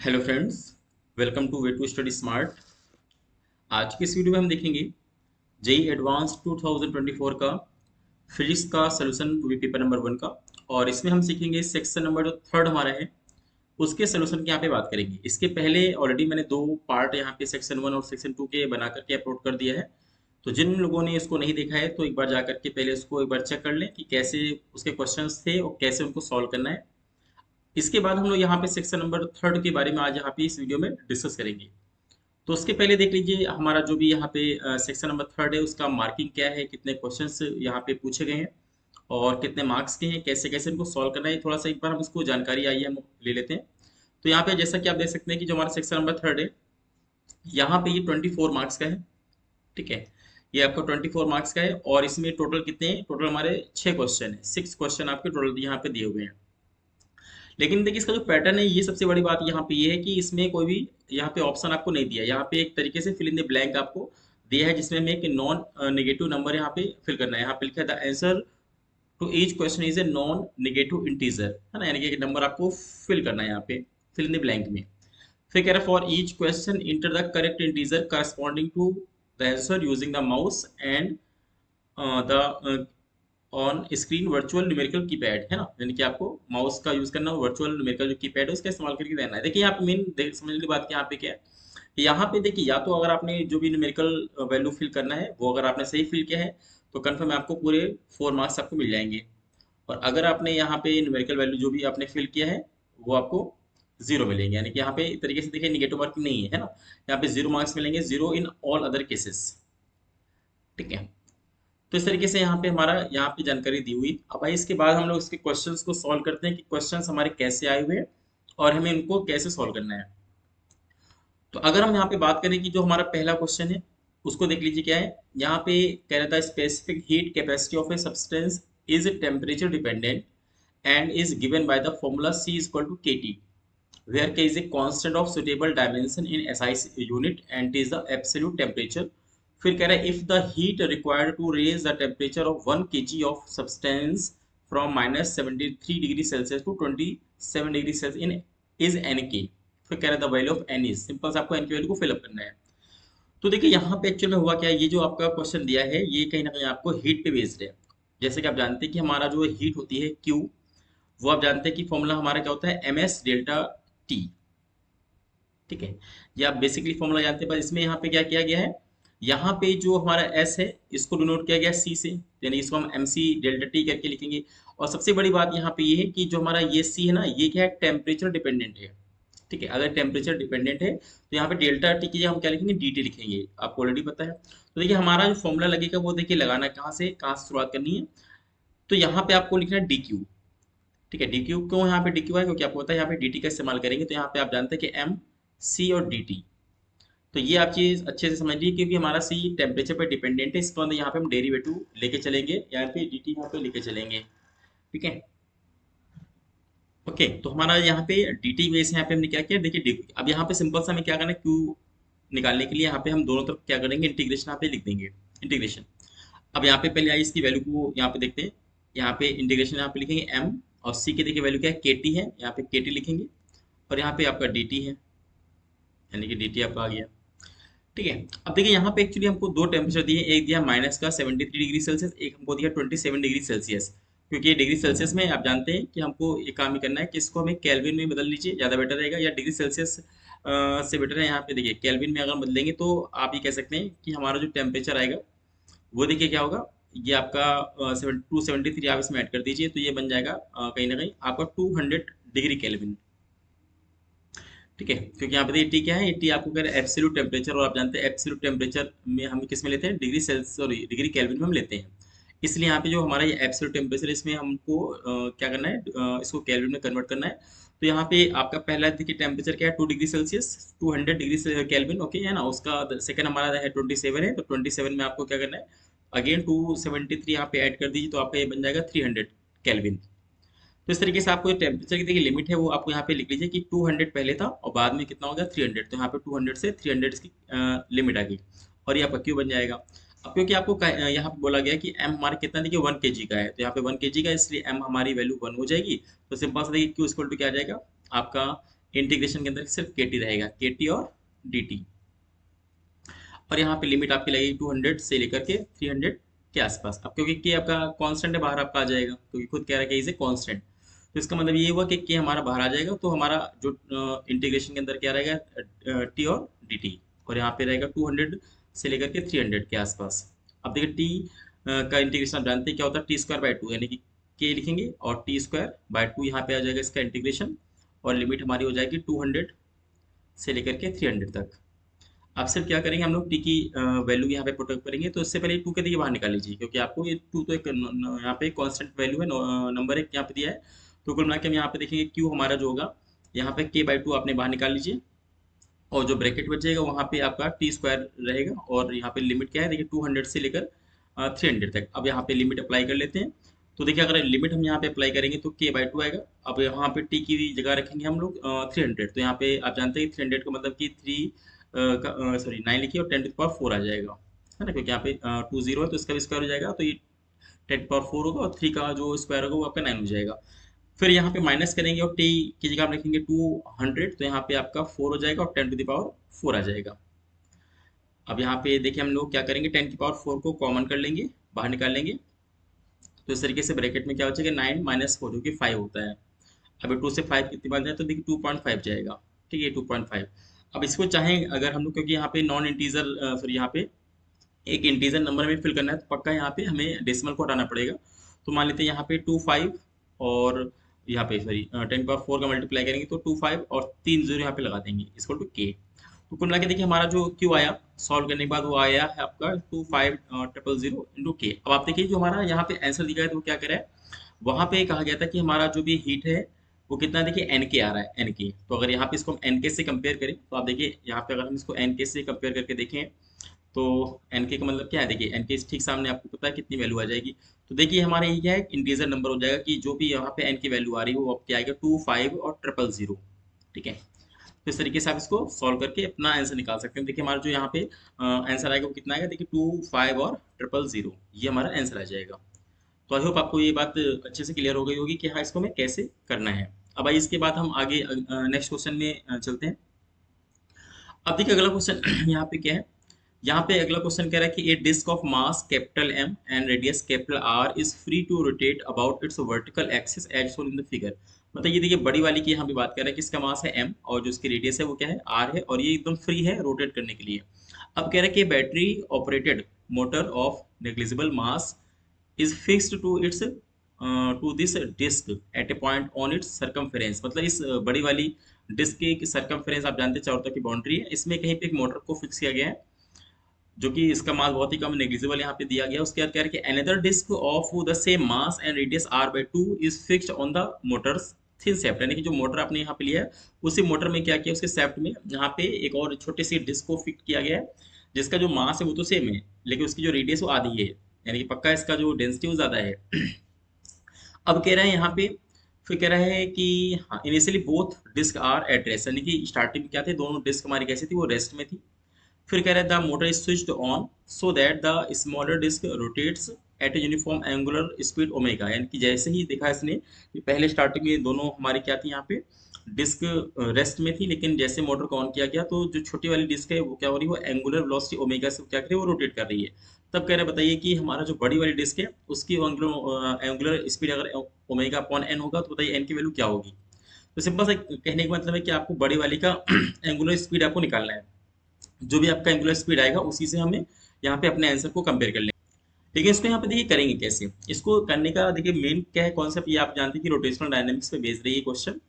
Hello friends, welcome to way to study smart. आज की इस वीडियो में हम देखेंगे जेई एडवांस 2024 का फिजिक्स का सोल्यूशन पेपर नंबर 1 का। और इसमें हम सीखेंगे सेक्शन नंबर जो थर्ड हमारा है उसके सोल्यूशन की यहाँ पे बात करेंगे। इसके पहले ऑलरेडी मैंने दो पार्ट यहाँ पे सेक्शन 1 और सेक्शन 2 के बना करके अपलोड कर दिया है। तो जिन लोगों ने इसको नहीं देखा है तो एक बार जा करके पहले उसको एक बार चेक कर लें कि कैसे उसके क्वेश्चंस थे और कैसे उनको सॉल्व करना है। इसके बाद हम लोग यहाँ पे सेक्शन नंबर थर्ड के बारे में आज यहाँ पे इस वीडियो में डिस्कस करेंगे। तो उसके पहले देख लीजिए हमारा जो भी यहाँ पे सेक्शन नंबर थर्ड है उसका मार्किंग क्या है, कितने क्वेश्चंस यहाँ पे पूछे गए हैं और कितने मार्क्स के हैं, कैसे कैसे इनको सॉल्व करना है, थोड़ा सा एक बार हम इसको जानकारी आई है हम ले लेते हैं। तो यहाँ पे जैसा कि आप देख सकते हैं कि जो हमारा सेक्शन नंबर थर्ड है यहाँ पे ये 24 मार्क्स का है। ठीक है, ये आपका 24 मार्क्स का है और इसमें टोटल कितने हैं, टोटल हमारे 6 क्वेश्चन है, 6 क्वेश्चन आपके टोटल यहाँ पे दिए हुए हैं। लेकिन देखिए इसका जो पैटर्न है, ये सबसे बड़ी बात यहाँ पे ये है कि इसमें कोई भी यहाँ पे ऑप्शन आपको नहीं दिया। यहाँ पे एक तरीके से फिल इन द ब्लैंक आपको दिया है जिसमें हमें एक नॉन नेगेटिव नंबर यहाँ पे फिल करना है। यहाँ पे लिखा है the answer to each question is a non negative integer, है ना, यानी कि एक नंबर आपको फिल करना है यहाँ पे फिल इन द ब्लैंक में। फिर कह रहा है for each question enter the correct integer corresponding to the answer using the mouse and the on screen virtual numerical keypad, है ना, यानी कि आपको माउस का यूज करना, वर्चुअल न्यूमेरिकल जो कीपैड है उसका इस्तेमाल करके देना है। देखिए यहाँ पे मेन समझने की बात यहाँ पे क्या है, यहाँ पे देखिए या तो अगर आपने जो भी न्यूमेरिकल वैल्यू फिल करना है वो अगर आपने सही फिल किया है तो कन्फर्म आपको पूरे 4 मार्क्स आपको मिल जाएंगे। और अगर आपने यहाँ पे न्यूमेरिकल वैल्यू जो भी आपने फिल किया है वो आपको 0 मिलेंगे, यानी कि यहाँ पे एक तरीके से देखिए निगेटिव मार्किंग नहीं है ना, यहाँ पे 0 मार्क्स मिलेंगे, 0 इन ऑल अदर केसेस। ठीक है, तो इस तरीके से यहाँ पे हमारा यहाँ पे जानकारी दी हुई। अब भाई इसके बाद हम लोग इसके क्वेश्चंस को सॉल्व करते हैं कि क्वेश्चंस हमारे कैसे आए हुए हैं और हमें इनको कैसे सॉल्व करना है। तो अगर हम यहाँ पे बात करें कि जो हमारा पहला क्वेश्चन है उसको देख लीजिए क्या है। यहाँ पे कह रहा था specific heat capacity of a substance is temperature dependent and is given by the formula C is equal to KT where K is a constant of suitable dimension in SI unit and T is the absolute temperature। फिर कह रहा है if the heat required to raise the temperature of 1 kg of substance from -73 degree Celsius to 27 degree Celsius in is NK। फिर कह रहा है the value of N is, simple से आपको N की वैल्यू को फिलअप करना है। तो देखिए यहाँ पे एक्चुअल में हुआ क्या है, ये जो आपका क्वेश्चन दिया है ये कहीं ना कहीं आपको हीट पे बेस्ड है। जैसे कि आप जानते हैं कि हमारा जो हीट होती है Q, वो आप जानते हैं कि फॉर्मूला हमारा क्या होता है MS डेल्टा T। ठीक है, ये आप बेसिकली फॉर्मूला जानते हैं, पर इसमें यहाँ पे क्या किया गया है, यहाँ पे जो हमारा S है इसको डिनोट किया गया C से, यानी इसको हम MC डेल्टा T करके लिखेंगे। और सबसे बड़ी बात यहाँ पे ये है कि जो हमारा ये C है ना, ये क्या है, टेम्परेचर डिपेंडेंट है। ठीक है, अगर टेम्परेचर डिपेंडेंट है तो यहाँ पे डेल्टा टी की जगह हम क्या लिखेंगे, DT लिखेंगे, आपको ऑलरेडी पता है। तो देखिए हमारा जो फॉर्मूला लगेगा वो देखिए लगाना कहाँ से शुरुआत करनी है। तो यहाँ पे आपको लिखना है DQ। ठीक है, DQ क्यों यहाँ पे DQ है, क्योंकि आपको पता है यहाँ पे DT का इस्तेमाल करेंगे। तो यहाँ पे आप जानते हैं कि MC और DT, तो ये आप चीज अच्छे से समझ लीजिए क्योंकि हमारा C टेम्परेचर पर डिपेंडेंट है। इसके बाद यहाँ पे हम डेरिवेटिव लेके चलेंगे, यहाँ पे DT यहाँ पे लेके चलेंगे। ठीक है, ओके, तो हमारा यहाँ पे DT बेस यहाँ पे हमने क्या किया, देखिए अब यहाँ पे सिंपल सा हमें क्या करना है, Q निकालने के लिए यहाँ पे हम दोनों तरफ क्या करेंगे, इंटीग्रेशन यहाँ पे लिख देंगे, इंटीग्रेशन। अब यहाँ पे पहले आई इसकी वैल्यू को यहाँ पे देखते हैं, यहाँ पे इंटीग्रेशन यहाँ पे लिखेंगे M और C के देखिए वैल्यू क्या है, KT है, यहाँ पे KT लिखेंगे और यहाँ पे आपका DT है, यानी कि DT आपका आ गया। ठीक है, अब देखिए यहाँ पे एक्चुअली हमको दो टेम्परेचर दिए, एक दिया माइनस का 73 डिग्री सेल्सियस, एक हमको दिया 27 डिग्री सेल्सियस। क्योंकि ये डिग्री सेल्सियस में आप जानते हैं कि हमको ये काम ही करना है कि इसको हमें केल्विन में बदल लीजिए, ज़्यादा बेटर रहेगा, या डिग्री सेल्सियस से बेटर है। यहाँ पे देखिए केल्विन में अगर बदलेंगे तो आप ये कह सकते हैं कि हमारा जो टेम्परेचर आएगा वो देखिए क्या होगा, ये आपका 273 आप इसमें ऐड कर दीजिए तो ये बन जाएगा कहीं ना कहीं आपका 200 डिग्री केल्विन। ठीक है, क्योंकि यहाँ पे देखिए टी क्या है, ये टी आपको कह रहा है एब्सोल्यूट टेम्परेचर, और आप जानते हैं एब्सोल्यूट टेम्परेचर में हम किस में लेते हैं, degree Celsius, sorry degree kelvin में हम लेते हैं। इसलिए यहाँ पे जो हमारा ये एब्सोल्यूट टेम्परेचर, इसमें हमको क्या करना है, इसको केल्विन में कन्वर्ट करना है। तो यहाँ पे आपका पहला देखिए टेम्परेचर क्या है, 2 degree Celsius, 200 degree kelvin, okay है ना। उसका सेकंड हमारा है 27 है, तो 27 में आपको क्या करना है, अगेन 273 यहाँ पे ऐड कर दीजिए तो आपका ये बन जाएगा 300 केल्विन। तो इस तरीके से आपको टेम्परेचर की देखिए लिमिट है वो आपको यहाँ पे लिख लीजिए कि 200 पहले था और बाद में कितना हो गया 300, तो यहाँ पे 200 से 300 की लिमिट आ गई और ये आपका क्यू बन जाएगा। अब क्योंकि आपको यहाँ पे बोला गया कि एम हमारा कितना देखिए 1 kg का है, तो यहाँ पे 1 kg का, इसलिए एम हमारी वैल्यू 1 हो जाएगी। तो सिंपल सा देखिए क्यू इक्वल टू क्या आ जाएगा आपका इंटीग्रेशन के अंदर सिर्फ के टी रहेगा, के टी और डी टी। और यहाँ पे लिमिट आपकी लगेगी 200 से लेकर के 300 के आसपास। अब क्योंकि के आपका कांस्टेंट है, बाहर आपका आ जाएगा, क्योंकि खुद कह रहा है कि इज ए कांस्टेंट, तो इसका मतलब ये हुआ कि के हमारा बाहर आ जाएगा, तो हमारा जो इंटीग्रेशन के अंदर क्या रहेगा, टी और डी टी, और यहाँ पे रहेगा 200 से लेकर के 300 के आसपास। अब देखिए टी का इंटीग्रेशन आप जानते हैं क्या होता है, टी स्क्वायर बाई टू, यानी कि के लिखेंगे और टी स्क्वायर बाई टू यहाँ पे आ जाएगा इसका इंटीग्रेशन, और लिमिट हमारी हो जाएगी 200 से लेकर के 300 तक। अब सिर्फ क्या करेंगे हम लोग, टी की वैल्यू यहाँ पे पुट करेंगे, तो इससे पहले टू के दिए बाहर निकाल लीजिए, क्योंकि आपको ये टू तो एक यहाँ पे कांस्टेंट वैल्यू है, नंबर एक यहाँ पे दिया है, तो कुल मिला के हम यहाँ पे देखेंगे क्यू हमारा जो होगा, यहाँ पे के बाई टू आपने बाहर निकाल लीजिए, और जो ब्रैकेट बचेगा वहाँ पे आपका टी स्क्वायर रहेगा, और यहाँ पे लिमिट क्या है देखिए 200 से लेकर 300 तक। अब यहाँ पे लिमिट अप्लाई कर लेते हैं, तो देखिए अगर लिमिट हम यहाँ पे अप्लाई करेंगे तो के बाई टू आएगा। अब यहाँ पे टी की जगह रखेंगे हम लोग 300, तो यहाँ पे आप जानते हैं 300 का मतलब कि थ्री सॉरी 9 लिखिए और 10 टू द पावर 4 आ जाएगा, है ना, क्योंकि यहाँ पे 2 0 है तो इसका भी स्क्वायर हो जाएगा, तो ये 10 टू पावर 4 होगा, और 3 का जो स्क्वायर होगा वो आपका 9 हो जाएगा। फिर यहाँ पे माइनस करेंगे और टी की जगह आप लिखेंगे 200, तो यहाँ पे आपका 4 हो जाएगा और 10 टू द पावर 4 आ जाएगा। अब यहाँ पे देखिए हम लोग क्या करेंगे, 10 की पावर 4 को कॉमन कर लेंगे, बाहर निकाल लेंगे, तो इस तरीके से ब्रैकेट में क्या हो जाएगा 9 माइनस 4 जो कि 5 होता है। अब 2 से 5 कितनी बार जाए तो देखिए 2.5 जाएगा, ठीक है 2.5। अब इसको चाहें अगर हम लोग, क्योंकि यहाँ पे नॉन इंटीजर सॉरी यहाँ पे एक इंटीजर नंबर में फिल करना है, तो पक्का यहाँ पे हमें डेसिमल को हटाना पड़ेगा। तो मान लेते हैं यहाँ पे 25, और यहाँ पे सॉरी 10 पावर 4 का मल्टीप्लाई करेंगे तो 25 और 3 जीरो यहाँ पे लगा देंगे इसको टू के। तो कुल मिला के देखिए हमारा जो क्यू आया सॉल्व करने के बाद वो आया है आपका 2500 इंटू के। अब आप देखिए जो हमारा यहाँ पे आंसर दिखा है तो वो क्या करे, वहां पे कहा गया था कि हमारा जो भी हीट है वो कितना देखिए एन के आ रहा है, एन के। तो अगर यहाँ पे इसको हम एन के से कंपेयर करें तो आप देखिए यहाँ पे अगर हम इसको एन के से कंपेयर करके देखें तो एन के का मतलब क्या है, देखिए एन के ठीक सामने आपको पता है कितनी वैल्यू आ जाएगी। तो देखिए हमारे ये क्या है, इंटीजर नंबर हो जाएगा कि जो भी यहाँ पे एन की वैल्यू आ रही है वो क्या आएगा 25 और 000, ठीक है। तो इस तरीके से आप इसको सॉल्व करके अपना आंसर निकाल सकते हैं। देखिए हमारा जो यहाँ पे आंसर आएगा वो कितना आएगा, देखिए 25 और 000, ये हमारा आंसर आ जाएगा। तो आई होप आपको ये बात अच्छे से क्लियर हो गई होगी कि हाँ इसको हमें कैसे करना है। अब आइए इसके बाद हम आगे नेक्स्ट क्वेश्चन में चलते हैं। अब देखिए अगला क्वेश्चन यहाँ पे क्या है, यहाँ पे अगला क्वेश्चन कह रहा है कि a disc of mass capital M and radius capital R is free to rotate about its vertical axis as shown in the figure. मतलब ये देखिए बड़ी वाली की यहाँ पे बात कर रहा है कि इसका मास है एम और जो इसकी रेडियस है वो क्या है आर है, और ये एकदम फ्री है रोटेट करने के लिए। अब कह रहा है कि battery operated motor of negligible mass is fixed to this disk at a point on its circumference। मतलब इस बड़ी वाली डिस्क की सर्कमफेरेंस आप जानते हैं चारों तरफ की बाउंड्री है, इसमें कहीं पे एक मोटर को फिक्स किया गया है जो कि इसका मास बहुत ही कम नेग्लिजिबल यहाँ पे दिया गया है। उसके बाद कह रहा है कि another disc of the same mass and radius r by 2 is fixed on the motors thin shaft. यानी कि जो मोटर आपने यहाँ पे लिया है उसी मोटर में क्या किया, उसके शेफ्ट में यहाँ पे एक और छोटी सी डिस्क को फिट किया गया है जिसका जो मास है वो तो सेम है लेकिन उसकी जो रेडियस वो आधी है, यानी कि पक्का इसका जो डेंसिटी वो ज्यादा है। अब कह रहा है यहाँ पे, फिर कह रहा है कि हाँ initially both disc are at rest, यानी कि स्टार्टिंग में क्या थे दोनों डिस्क हमारी कैसी थी वो रेस्ट में थी। फिर कह रहा है the motor is switched on so that the smaller disc rotates at a uniform angular speed omega. यानी कि जैसे ही देखा इसने कि पहले स्टार्टिंग में दोनों हमारी क्या थी यहाँ पे डिस्क रेस्ट में थी, लेकिन जैसे मोटर को ऑन किया गया तो जो छोटी वाली डिस्क है वो क्या हो रही है, वो एंगुलर वेलोसिटी ओमेगा से क्या कर रही है वो रोटेट कर रही है। तब कह रहे बताइए कि हमारा जो बड़ी वाली डिस्क है उसकी एंगुलर स्पीड अगर ओमेगा अपॉन एन होगा तो बताइए एन की वैल्यू क्या होगी। तो सिंपल सा कहने का मतलब है कि आपको बड़ी वाली का एंगुलर स्पीड आपको निकालना है, जो भी आपका एंगुलर स्पीड आएगा उसी से हमें यहाँ पे अपने आंसर को कंपेयर कर लेंगे। ठीक है, इसको यहाँ पे देखिए करेंगे कैसे, इसको करने का देखिए मेन क्या है कॉन्सेप्ट, ये आप जानते हैं कि रोटेशनल डायनामिक्स पे बेस्ड रही है क्वेश्चन।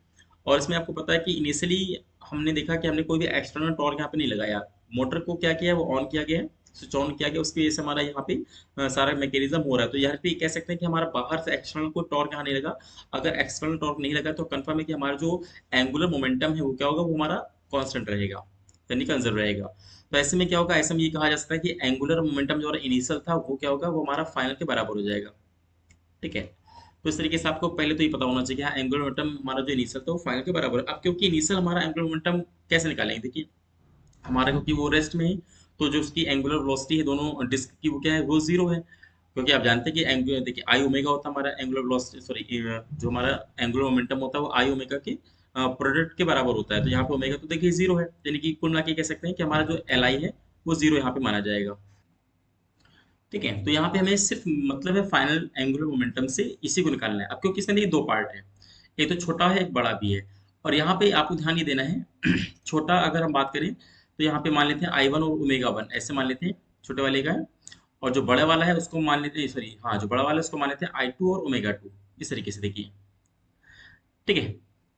और इसमें आपको पता है कि इनिशियली हमने देखा कि हमने कोई भी एक्सटर्नल टॉर्क यहाँ पे नहीं लगाया, मोटर को क्या किया वो ऑन किया गया है, स्विच ऑन किया गया, उसकी वजह से हमारा यहाँ पे सारा मैकेनिज्म हो रहा है। तो यहाँ पे कह सकते हैं कि हमारा बाहर से एक्सटर्नल कोई टॉर्क यहाँ नहीं लगा। अगर एक्सटर्नल टॉर्क नहीं लगा तो कंफर्म है कि हमारा जो एंगुलर मोमेंटम है वो क्या होगा, वो हमारा कॉन्स्टेंट रहेगा, यानी कंजर्व रहेगा। तो ऐसे में क्या होगा, ऐसे में ये कहा जा सकता है कि एंगुलर मोमेंटम जो इनिशियल था वो क्या होगा, वो हमारा फाइनल के बराबर हो जाएगा। ठीक है, तो इस तरीके से आपको पहले तो ये पता होना चाहिए कि हाँ एंगुलर मोमेंटम हमारा जो इनिशियल था वो फाइनल के बराबर है। अब क्योंकि इनिशियल हमारा एंगुलर मोमेंटम कैसे निकालेंगे, देखिए हमारा क्योंकि वो रेस्ट में है तो जो उसकी एंगुलर वेलोसिटी है दोनों डिस्क की वो क्या है, वो जीरो है। क्योंकि आप जानते हैं कि देखिए आई ओमेगा होता है हमारा एंगुलर वेलोसिटी, सॉरी जो हमारा एंगुलर मोमेंटम होता है वो आई ओमेगा के प्रोडक्ट के बराबर होता है, तो यहाँ पे ओमेगा तो देखिए जीरो है, यानी कि कुल मिला के कह सकते हैं कि हमारा जो एल आई है वो जीरो यहाँ पे माना जाएगा। ठीक है, तो यहाँ पे हमें सिर्फ मतलब है फाइनल एंगुलर मोमेंटम से इसी को निकालना है। अब क्योंकि इसमें देखिए दो पार्ट है, एक तो छोटा है एक बड़ा भी है, और यहाँ पे आपको ध्यान ये देना है छोटा अगर हम बात करें तो यहाँ पे मान लेते हैं आई वन और ओमेगा वन ऐसे मान लेते हैं, छोटे वाले का है, और जो बड़े वाला है उसको मान लेते हैं, सॉरी हाँ जो बड़ा वाला है उसको मान लेते हैं आई टू और ओमेगा टू, इस तरीके से देखिए। ठीक है,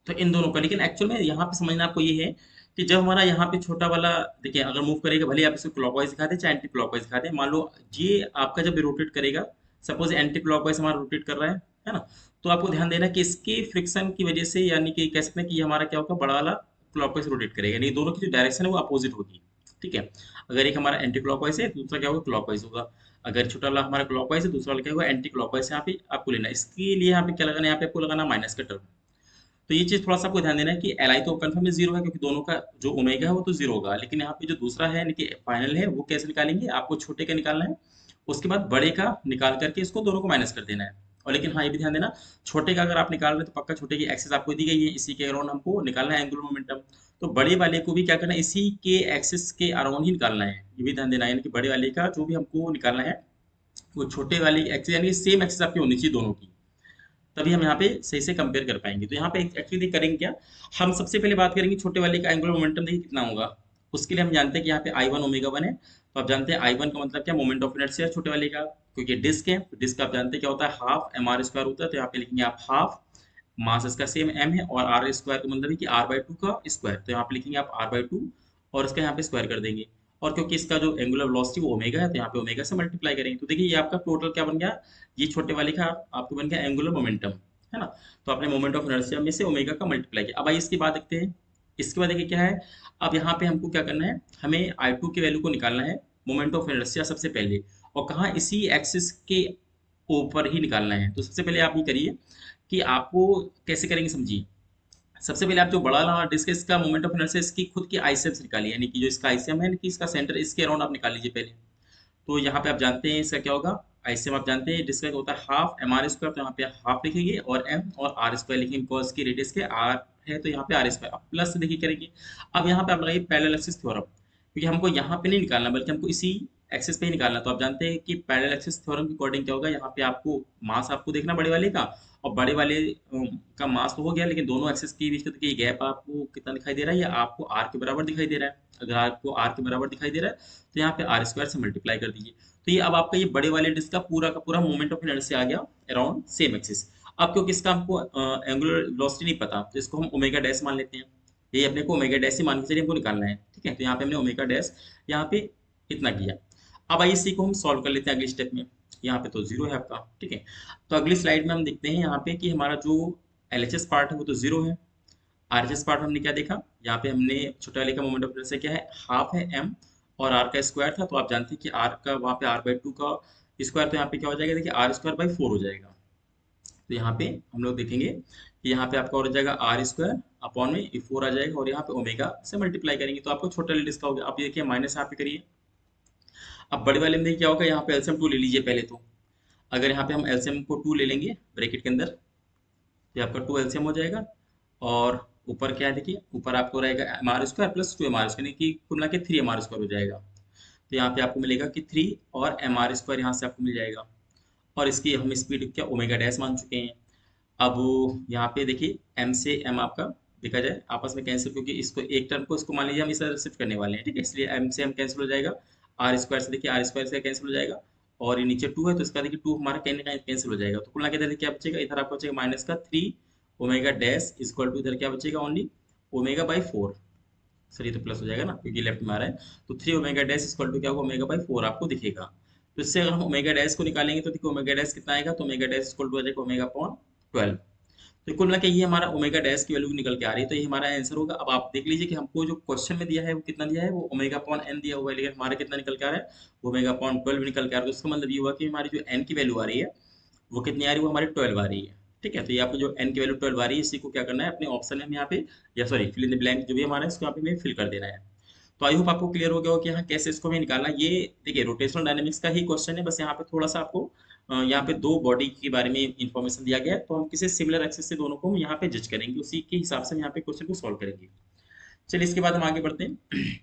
तो इन दोनों का, लेकिन एक्चुअल में यहाँ पे समझना आपको ये है कि जब हमारा यहाँ पे छोटा वाला देखिए अगर मूव करेगा, भले आप इसको क्लॉकवाइज दिखा दें चाहे एंटी क्लॉकवाइज दिखा दें, मान लो ये आपका जब रोटेट करेगा, सपोज एंटी क्लॉकवाइज हमारा रोटेट कर रहा है ना, तो आपको ध्यान देना कि इसके फ्रिक्शन की वजह से, यानी कि कह सकते हैं कि ये हमारा क्या होगा, बड़ा वाला क्लॉकवाइज रोटेट करेगा, यानी दोनों की जो डायरेक्शन है वो अपोजिट होगी। ठीक है, अगर एक हमारा एंटी क्लॉकवाइज है दूसरा क्या होगा, क्लॉकवाइज होगा। अगर छोटा वाला हमारा क्लॉकवाइज है दूसरा वाला क्या होगा, एंटी क्लॉकवाइज। यहाँ पे आपको लेना है, इसके लिए यहाँ पे क्या लगाना है, यहाँ पे आपको लगाना माइनस का टर्म। तो ये चीज थोड़ा सा आपको ध्यान देना है कि एल आई तो कन्फर्म जीरो है, क्योंकि दोनों का जो ओमेगा है वो तो जीरो होगा, लेकिन यहाँ पे जो दूसरा है यानी कि फाइनल है वो कैसे निकालेंगे, आपको छोटे का निकालना है, उसके बाद बड़े का निकाल करके इसको दोनों को माइनस कर देना है। और लेकिन हाँ ये भी ध्यान देना, छोटे का अगर आप निकाल रहे हैं तो पक्का छोटे की एक्सेस आपको दी गई है, इसी के अराउंड हमको निकालना है एंगुलर मोमेंटम। तो बड़े वाले को भी क्या करना है, इसी के एक्सेस के अराउंड ही निकालना है, ये भी ध्यान देना है, यानी कि बड़े वाले का जो भी हमको निकालना है वो छोटे वाले एक्सेस, यानी सेम एक्सेस आपकी होनी चाहिए दोनों की, तभी हम यहाँ पे सही से कंपेयर कर पाएंगे। तो यहाँ पे एक्चुअली करेंगे क्या, हम सबसे पहले बात करेंगे छोटे वाले का एंगुलर मोमेंटम देखिए कितना होगा। उसके लिए हम जानते हैं कि यहाँ पे आई वन ओमेगा वन है, तो आप जानते हैं आई वन का मतलब क्या, मोमेंट ऑफ इनर्शिया छोटे वाले का, क्योंकि डिस्क है तो डिस्क आप जानते हैं क्या होता है, हाफ एम आर स्क्वायर होता है, तो यहाँ पे लिखेंगे आप हाफ, मास इसका सेम एम है, और आर स्क्वायर का मतलब है कि आर बाई टू का स्क्वायर, तो यहाँ पे लिखेंगे आप आर बाई टू और इसका यहाँ पे स्क्वायर कर देंगे। और क्योंकि इसका जो एंगुलर वेलोसिटी वो ओमेगा है तो यहाँ पे ओमेगा से मल्टीप्लाई करेंगे, तो देखिए ये आपका टोटल क्या बन गया, ये छोटे वाले का आपको बन गया एंगुलर मोमेंटम, है ना। तो आपने मोमेंट ऑफ इनर्शिया में से ओमेगा का मल्टीप्लाई किया। अब आइए इसके बाद देखते हैं, इसके बाद देखिए क्या है, अब यहाँ पे हमको क्या करना है, हमें आई टू की वैल्यू को निकालना है, मोमेंट ऑफ इनर्शिया सबसे पहले, और कहाँ, इसी एक्सिस के ऊपर ही निकालना है। तो सबसे पहले आप ये करिए कि आपको कैसे करेंगे समझिए। सबसे पहले आप जो बड़ा वाला डिस्क है इसका मोमेंट ऑफ इनर्शिया इसकी खुद की आईसेम निकालिए, यानी कि जो इसका आईसेम है, यानी कि इसका सेंटर इसके अराउंड आप निकाल लीजिए पहले। तो यहाँ पे आप जानते हैं इसका क्या होगा, आईसीएम आप जानते हैं डिस्क का होता है हाफ एम आर स्क्वायर, तो यहाँ पे हाफ लिखेंगे और एम और आर स्क्वायर लिखेंगे, बिकॉज की रेडियस के आर है तो यहाँ पे आर स्क्वायर, अब प्लस देखिए करेंगे। अब यहाँ पे आप लगाइए पैरेलल एक्सिस थ्योरम, क्योंकि हमको यहाँ पे नहीं निकालना बल्कि हमको इसी एक्सिस पे ही निकालना। तो आप जानते हैं कि पैरेलल एक्सिस थ्योरम के अकॉर्डिंग क्या होगा, यहाँ पे आपको मास आपको देखना बड़े वाले का, और बड़े वाले का मास तो हो गया, लेकिन दोनों एक्सिस के बीच का देखिए गैप आपको कितना दिखाई दे रहा है, या आपको आर के बराबर दिखाई दे रहा है। अगर आपको आर के बराबर दिखाई दे रहा है तो यहाँ पे आर स्क्वायर से मल्टीप्लाई कर दीजिए। तो ये अब आपका ये बड़े वाले डिस्क का पूरा मोमेंट ऑफ इनर्शिया आ गया अराउंड सेम एक्सिस। अब क्योंकि इसका हमको एंगुलर वेलोसिटी नहीं पता, तो इसको हम ओमेगा डैश मान लेते हैं, ये अपने को ओमेगा डैश ही मान के चलिए हमको निकालना है। ठीक है, तो यहाँ पे हमने ओमेगा डैश यहाँ पे इतना किया। अब आइए इसी को हम सॉल्व कर लेते हैं अगली स्टेप में। यहाँ पे तो जीरो है आपका। ठीक है, तो अगली स्लाइड में हम देखते हैं यहाँ पे कि हमारा जो एलएचएस पार्ट है वो तो जीरो है, आरएचएस पार्ट हमने क्या देखा, यहाँ पे हमने छोटे वाले का मोमेंट ऑफ इनर्शिया क्या है, हाफ है एम, और आर का स्क्वायर था, तो आप जानते हैं कि आर का वहाँ पे आर बाई टू का स्क्वायर, तो यहाँ पे क्या हो जाएगा, देखिए आर स्क्वायर बाई फोर हो जाएगा। तो यहाँ पे हम लोग देखेंगे कि यहाँ पे आपका हो जाएगा आर स्क्वायर अपॉन में ये फोर आ जाएगा, और यहाँ पे ओमेगा से मल्टीप्लाई करेंगे तो आपको छोटा डिस्क का हो गया। आप ये देखिए माइनस यहाँ पे करिए। अब बड़े वाले में देखिए क्या होगा, यहाँ पे एलसीएम टू ले लीजिए पहले तो। अगर यहाँ पे हम एलसीएम को टू ले लेंगे ब्रैकेट के अंदर, तो आपका टू एलसीएम हो जाएगा, और ऊपर क्या है देखिए, ऊपर आपको रहेगा M R square plus two M R square, यानी कि कुल मिला के थ्री एम आर स्क्वायर हो जाएगा। तो यहाँ पे आपको मिलेगा कि थ्री और एम आर स्क्वायर यहाँ से आपको मिल जाएगा, और इसकी हम स्पीड क्या ओमेगा डैश मान चुके हैं। अब यहाँ पे देखिए एम से एम आपका देखा जाए आपस में कैंसिल, क्योंकि इसको एक टर्म को इसको मान लीजिए हम इसे शिफ्ट करने वाले हैं। ठीक है, इसलिए एम से एम कैंसिल हो जाएगा, आर स्क्वायर से देखिए आर स्क्वायर से कैंसिल हो जाएगा, और ये नीचे टू है तो इसका देखिए टू हमारा कहीं ना कहीं कैंसिल हो जाएगा। तो कुल मिला के क्या बचेगा, इधर आपको बचेगा माइनस का three omega dash equal to इधर क्या बचेगा only omega by four. Sir ये तो प्लस हो जाएगा ना क्योंकि लेफ्ट में आ रहा है, तो three omega dash equal to क्या होगा, ओमेगा बाई फोर आपको दिखेगा। तो इससे अगर हम ओमेगा डैश को निकालेंगे तो देखिए ओमेगा डैश कितना आएगा, तो ओमेगा डैश इक्वल टू आ जाएगा ओमेगा अपॉन 12। तो कुल मिला के ये हमारा ओमेगा डैश की वैल्यू निकल के आ रही है, तो ये हमारा आंसर होगा। अब आप देख लीजिए कि हमको जो क्वेश्चन में दिया है वो कितना दिया है, वो ओमेगा अपॉन एन दिया हुआ है, लेकिन हमारा कितना निकल के आ रहा है, ओमेगा अपॉन 12 निकल के आ रहा है। तो इसका मतलब ये हुआ कि हमारी जो एन की वैल्यू आ रही है वो कितनी आ रही है, वो हमारी 12 आ रही है। ठीक है, तो ये आपको जो एन की वैल्यू 12 आ रही है, इसी को क्या करना है, अपने ऑप्शन में यहाँ पे, या sorry fill in the blank जो भी हमारा है इसको यहाँ पे हमें फिल कर देना है। तो आई होप आपको क्लियर हो गया हो कि यहाँ कैसे इसको हमें निकालना। ये देखिए रोटेशनल डायनेमिक्स का ही क्वेश्चन है, बस यहाँ पे थोड़ा सा आपको यहाँ पे दो बॉडी के बारे में इंफॉर्मेशन दिया गया है, तो हम किसी सिमिलर एक्सिस से दोनों को हम यहाँ पे जज करेंगे, उसी के हिसाब से हम यहाँ पे क्वेश्चन को सॉल्व करेंगे। चलिए इसके बाद हम आगे बढ़ते हैं।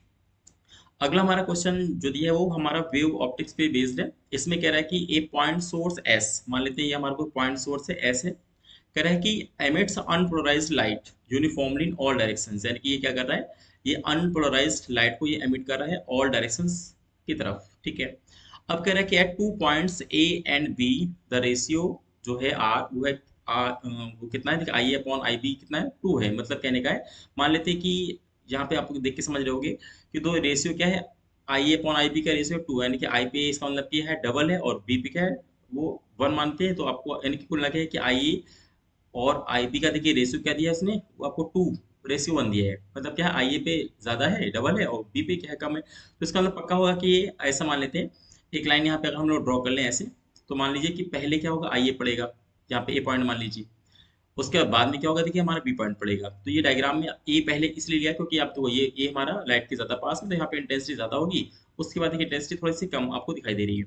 अगला हमारा क्वेश्चन जो दिया है वो हमारा वेव ऑप्टिक्स पे बेस्ड है। इसमें कह रहा है कि ए पॉइंट सोर्स एस, मान लेते हैं ये हमारा कोई पॉइंट सोर्स है एस है, कह रहा है कि emits unpolarised light uniformly in all directions, यानी कि ये क्या कर रहा है, ये अनपोलराइज्ड लाइट को ये एमिट कर रहा है ऑल डायरेक्शंस की तरफ, ठीक है। अब कह रहा है कि at two points A and B the ratio जो है आर वो है आर, वो कितना है, देखिए आई अपॉन आई बी कितना है, 2 है, मतलब कहने का है, मान लेते हैं कि यहाँ पे आप देख के समझ रहे होगे कि दो रेशियो क्या है, आई अपॉन आई बी का रेशियो 2 है, यानी कि आई पे इसका मतलब क्या है डबल है, और बी पे क्या है वो 1 मानते हैं, तो आपको यानी कि कुल लगे कि आई और आई पी का देखिए रेशियो क्या दिया है इसने, वो आपको 2:1 दिया है, मतलब क्या है आई ए पे ज्यादा है डबल है, और बी पे क्या है कम है, तो इसका मतलब पक्का होगा कि ये ऐसा मान लेते हैं। एक लाइन यहाँ पे अगर हम लोग ड्रॉ कर लें ऐसे, तो मान लीजिए कि पहले क्या होगा आई ए पड़ेगा, यहाँ पे ए पॉइंट मान लीजिए, उसके बाद में क्या होगा देखिए हमारा बी पॉइंट पड़ेगा। तो ये डायग्राम में ए पहले इसलिए लिया क्योंकि आप तो ये हमारा लाइट के ज्यादा पास है, तो यहाँ पे इंटेंसिटी ज्यादा होगी, उसके बाद देखिए इंटेंसिटी थोड़ी सी कम आपको दिखाई दे रही है।